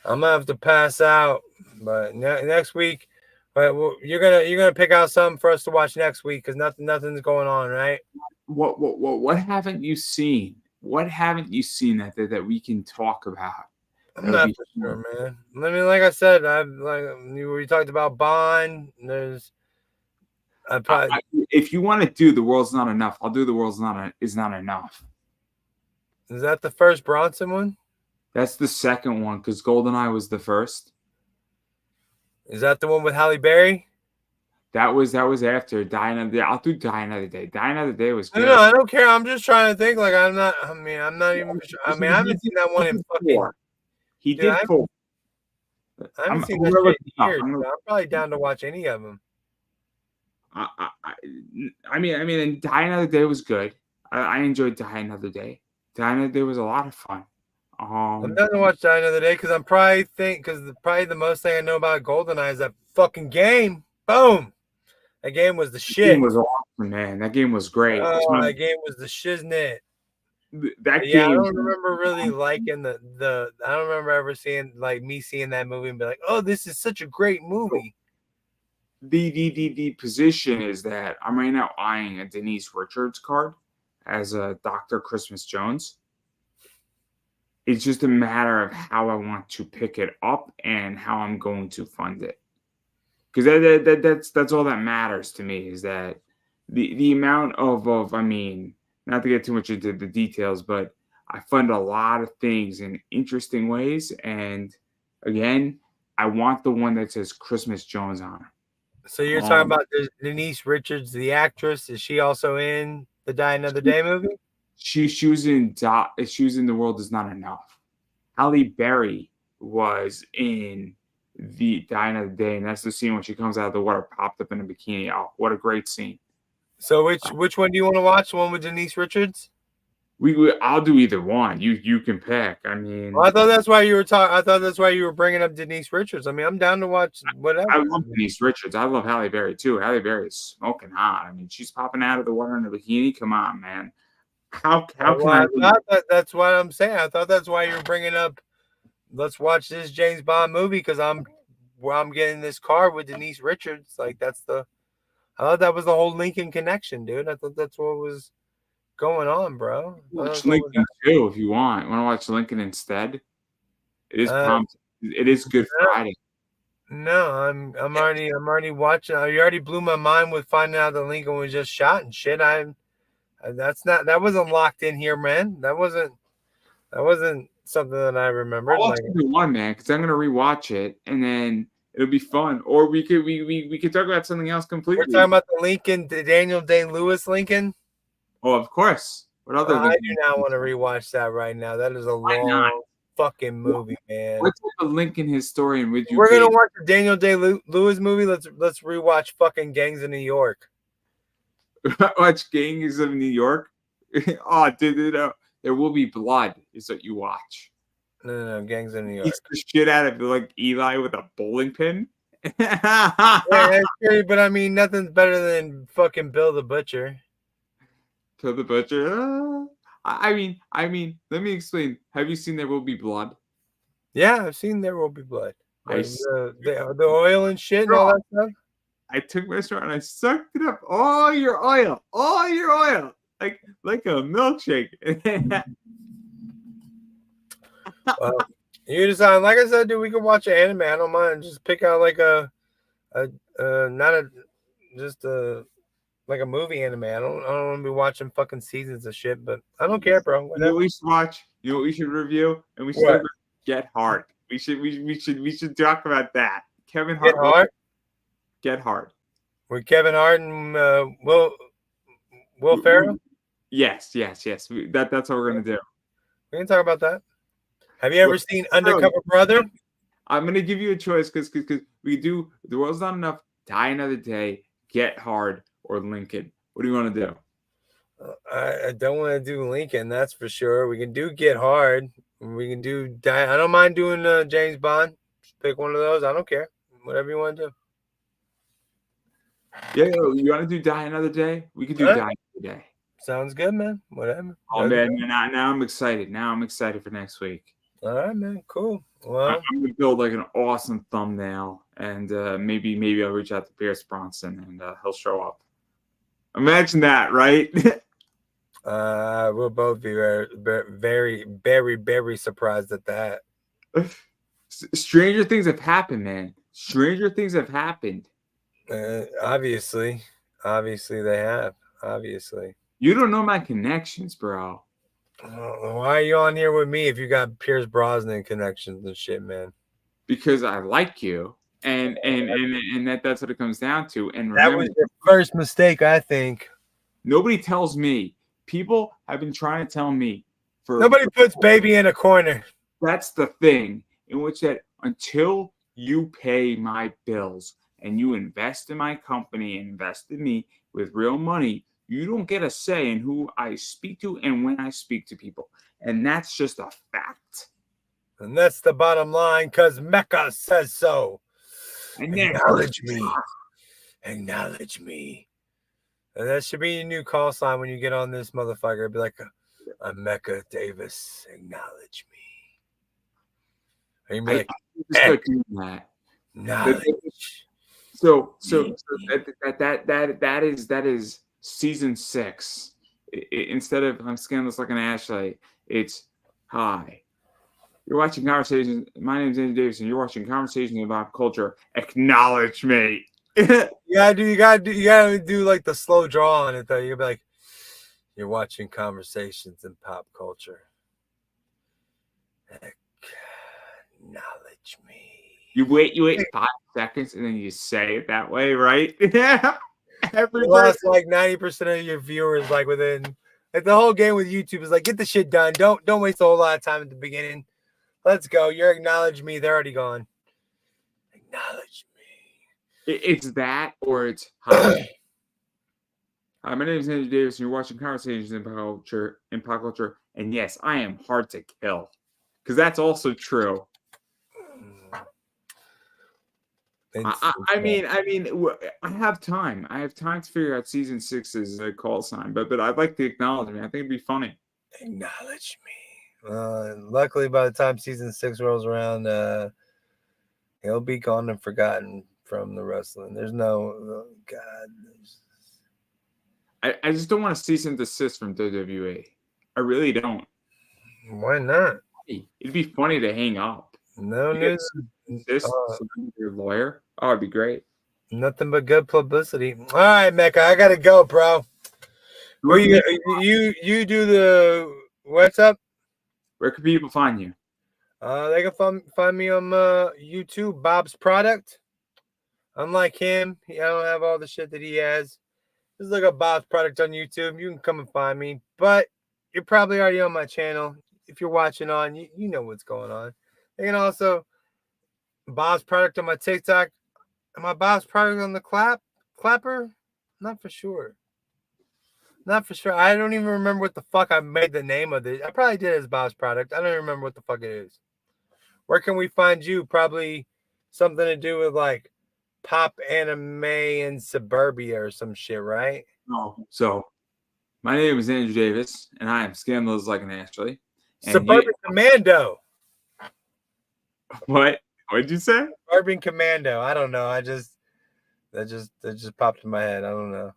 gonna have to pass out, but next week, but you're gonna pick out something for us to watch next week because nothing's going on, right? What haven't you seen? What haven't you seen that we can talk about? I'm not for sure, man. I mean, like I said, we talked about Bond. If you want to do The World's Not Enough, I'll do The World's Is Not Enough. Is that the first Bronson one? That's the second one because GoldenEye was the first. Is that the one with Halle Berry? That was after Die Another Day. I'll do Die Another Day. Die Another Day was good. No, I don't care. I'm just trying to think. Like, I'm not even sure. I mean, I haven't seen that one in fucking. He did 4. I haven't seen that shit in years. I'm probably down to watch any of them. I mean, and Die Another Day was good. I enjoyed Die Another Day. Die Another Day was a lot of fun. I'm down to watch Die Another Day because I'm probably the most thing I know about GoldenEye is that fucking game. Boom. That game was the shit. That game was awesome, man. That game was great. Oh, that game was the shiznit. That game. I don't remember really liking the. I don't remember ever seeing that movie and be like, "Oh, this is such a great movie." The position is that I'm right now eyeing a Denise Richards card as a Dr. Christmas Jones. It's just a matter of how I want to pick it up and how I'm going to fund it. Because that's all that matters to me is that the amount of I mean, not to get too much into the details, but I fund a lot of things in interesting ways. And again, I want the one that says Christmas Jones on it. So you're talking about Denise Richards, the actress. Is she also in the Die Another Day movie? She was in The World Is Not Enough. Halle Berry was in the Die Another Day, and that's the scene when she comes out of the water, popped up in a bikini. Oh, what a great scene! So which one do you want to watch? The one with Denise Richards? I'll do either one. You can pick. I mean, well, I thought that's why you were talking. I thought that's why you were bringing up Denise Richards. I mean, I'm down to watch whatever. I love Denise Richards. I love Halle Berry too. Halle Berry is smoking hot. I mean, she's popping out of the water in a bikini. Come on, man. How can I? That's what I'm saying. I thought that's why you were bringing up. Let's watch this James Bond movie because I'm getting this car with Denise Richards. Like I thought that was the whole Lincoln connection, dude. I thought that's what was going on, bro. Watch Lincoln too if you want. Want to watch Lincoln instead? It is it is Good Friday. No, I'm already watching. You already blew my mind with finding out that Lincoln was just shot and shit. That wasn't locked in here, man. That wasn't something that I remembered. I'll watch one, man, because I'm gonna rewatch it and then it'll be fun. Or we could talk about something else completely. We're talking about the Lincoln, the Daniel Day-Lewis Lincoln. Oh, of course. What other? I do not want to rewatch that right now. That is a long fucking movie, man. What type of Lincoln historian would you? We're gonna watch the Daniel Day-Lewis movie. Let's rewatch fucking Gangs of New York. Watch Gangs of New York. Oh, dude, There Will Be Blood is what you watch. No, Gangs of New York. Beats the shit out of like Eli with a bowling pin. Yeah, that's great, but I mean, nothing's better than fucking Bill the Butcher. Bill the Butcher. I mean, let me explain. Have you seen There Will Be Blood? Yeah, I've seen There Will Be Blood. The oil and shit and all that stuff. I took my straw and I sucked it up. All your oil, like a milkshake. Well, you decide. Like I said, dude, we can watch an anime. I don't mind. Just pick out like a movie anime. I don't want to be watching fucking seasons of shit, but I don't care, bro. Whatever. You know what we should watch? You know what we should review? And we should Get Hard. We should talk about that. Kevin Hart. Get Hard. Get Hard. With Kevin Hart and Will Ferrell? Yes. That's what we're gonna do. We can talk about that. Have you ever seen Undercover Brother? I'm gonna give you a choice because we do The World's Not Enough, Die Another Day, Get Hard, or Lincoln. What do you want to do? I don't want to do Lincoln, that's for sure. We can do Get Hard. We can do Die. I don't mind doing James Bond. Just pick one of those. I don't care. Whatever you want to do. Yeah, you want to do Die Another Day? We could do Die Another Day. Sounds good, man. Whatever. Oh, man, now I'm excited. Now I'm excited for next week. All right, man. Cool. Well, I'm gonna build like an awesome thumbnail, and maybe I'll reach out to Pierce Bronson, and he'll show up. Imagine that, right? We'll both be very, very, very, very surprised at that. Stranger things have happened, man. Stranger things have happened. Obviously they have. Obviously. You don't know my connections, bro. Why are you on here with me if you got Pierce Brosnan connections and shit, man? Because I like you, and that's what it comes down to. And that was your first mistake, I think. Nobody tells me. People have been trying to tell me. Nobody puts baby in a corner. That's the thing. In which that until you pay my bills and you invest in my company and invest in me with real money, you don't get a say in who I speak to and when I speak to people. And that's just a fact. And that's the bottom line, because Mecca says so. Acknowledge me. Acknowledge me. And that should be your new call sign when you get on this motherfucker. It'd be like, I'm Mecca Davis. Acknowledge me. And you'd be like, knowledge. So that is season 6. Instead of I'm scandalous like an ashlight, it's hi. You're watching Conversations. My name is Andy Davis, and you're watching Conversations about Culture. Acknowledge me. You gotta do like the slow draw on it though. You'll be like, you're watching Conversations in Pop Culture. Acknowledge me. You wait 5 seconds, and then you say it that way, right? Yeah. You lost like 90% of your viewers, like within like the whole game with YouTube is like, get the shit done. Don't waste a whole lot of time at the beginning. Let's go. You're acknowledge me. They're already gone. Acknowledge me. It's that, or it's hi. Hi, my name is Andrew Davis, and you're watching Conversations in Pop Culture. And yes, I am hard to kill, because that's also true. I mean, I have time. I have time to figure out season 6's call sign, but I'd like to acknowledge me. I think it'd be funny. Acknowledge me. Luckily, by the time season 6 rolls around, he'll be gone and forgotten from the wrestling. There's no God. I just don't want to cease and desist from WWE. I really don't. Why not? It'd be funny to hang up. No news. Your lawyer. Oh, it'd be great. Nothing but good publicity. All right, Mecca, I gotta go, bro. You do the what's up? Where can people find you? They can find me on YouTube, Bob's Product. Unlike him, I don't have all the shit that he has. Just look up Bob's Product on YouTube. You can come and find me. But you're probably already on my channel. If you're watching on, you know what's going on. You can also Bob's Product on my TikTok. Am I Bob's Product on the clapper? Not for sure. Not for sure. I don't even remember what the fuck I made the name of it. I probably did as Bob's Product. I don't even remember what the fuck it is. Where can we find you? Probably something to do with like pop anime in suburbia or some shit, right? Oh, so my name is Andrew Davis, and I am scandalous like an Ashley. Suburban Commando. What? What'd you say? Suburban Commando. I don't know. That just popped in my head. I don't know.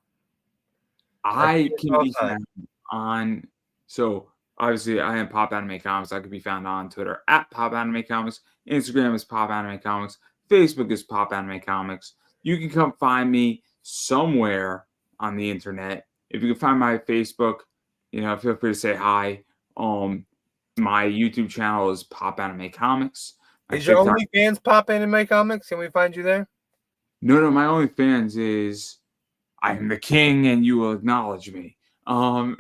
I can be found on. So obviously, I am Pop Anime Comics. I could be found on Twitter at Pop Anime Comics. Instagram is Pop Anime Comics. Facebook is Pop Anime Comics. You can come find me somewhere on the internet. If you can find my Facebook, feel free to say hi. My YouTube channel is Pop Anime Comics. Is your OnlyFans Pop Anime Comics? Can we find you there? No, my OnlyFans is I am the king and you will acknowledge me. No.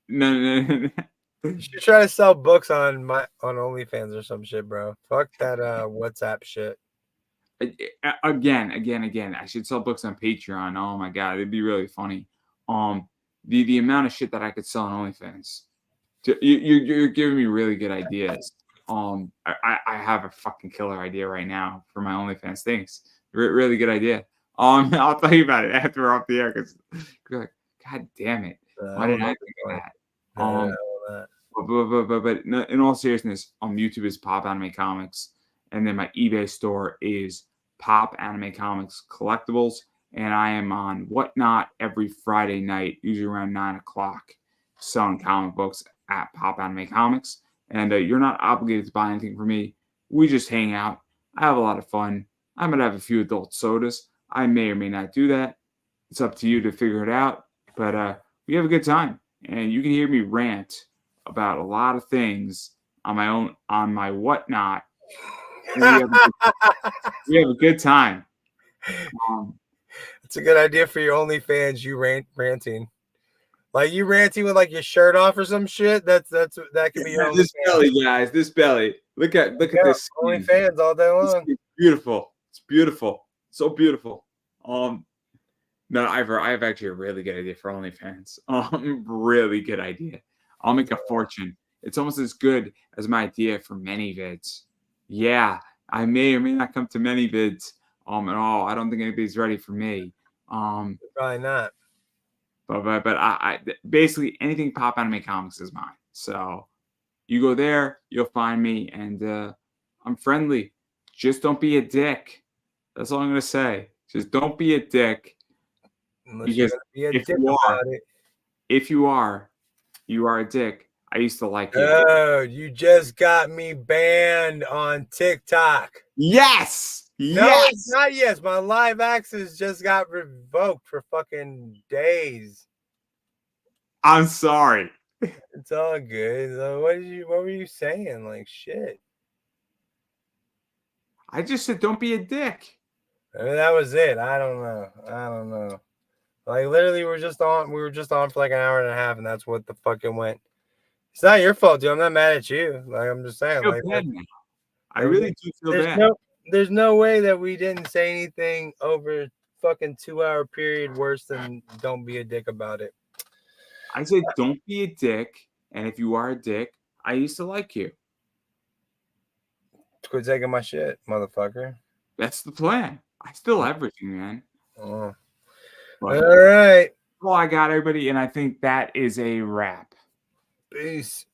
You should try to sell books on OnlyFans or some shit, bro. Fuck that WhatsApp shit. Again. I should sell books on Patreon. Oh my god, it'd be really funny. The amount of shit that I could sell on OnlyFans. You're giving me really good ideas. I have a fucking killer idea right now for my OnlyFans things. Really good idea. I'll tell you about it after we're off the air because you're like, God damn it, why didn't I think of that? But in all seriousness, YouTube is Pop Anime Comics, and then my eBay store is Pop Anime Comics Collectibles, and I am on Whatnot every Friday night, usually around 9:00, selling comic books at Pop Anime Comics. And you're not obligated to buy anything from me. We just hang out. I have a lot of fun. I'm gonna have a few adult sodas. I may or may not do that. It's up to you to figure it out. But we have a good time, and you can hear me rant about a lot of things on my Whatnot. We have a good time. It's a good idea for your OnlyFans. You ranting, like you ranting with like your shirt off or some shit. That can be your this belly, guys. This belly. Look at this. OnlyFans all day long. It's beautiful. It's beautiful. So beautiful. No, I have actually a really good idea for OnlyFans. Really good idea. I'll make a fortune. It's almost as good as my idea for many vids. Yeah, I may or may not come to many vids. At all. I don't think anybody's ready for me. Probably not. But I basically anything Pop Anime Comics is mine. So you go there, you'll find me, and I'm friendly. Just don't be a dick. That's all I'm gonna say. Just don't be a dick. Because if you are a dick. I used to like you. Oh, you just got me banned on TikTok. Yes. No, it's not yes. My live access just got revoked for fucking days. I'm sorry. It's all good. What were you saying? Like shit. I just said don't be a dick. Maybe that was it. I don't know. Like literally, we were just on for like an hour and a half, and that's what the fucking went. It's not your fault, dude. I'm not mad at you. Like I'm just saying. I feel Like bad now. I really do feel bad. There's no way that we didn't say anything over fucking 2-hour period worse than don't be a dick about it. I said don't be a dick, and if you are a dick, I used to like you. Quit taking my shit, motherfucker. That's the plan. I still everything, man. Oh. But, all right. well, I got everybody, and I think that is a wrap. Peace.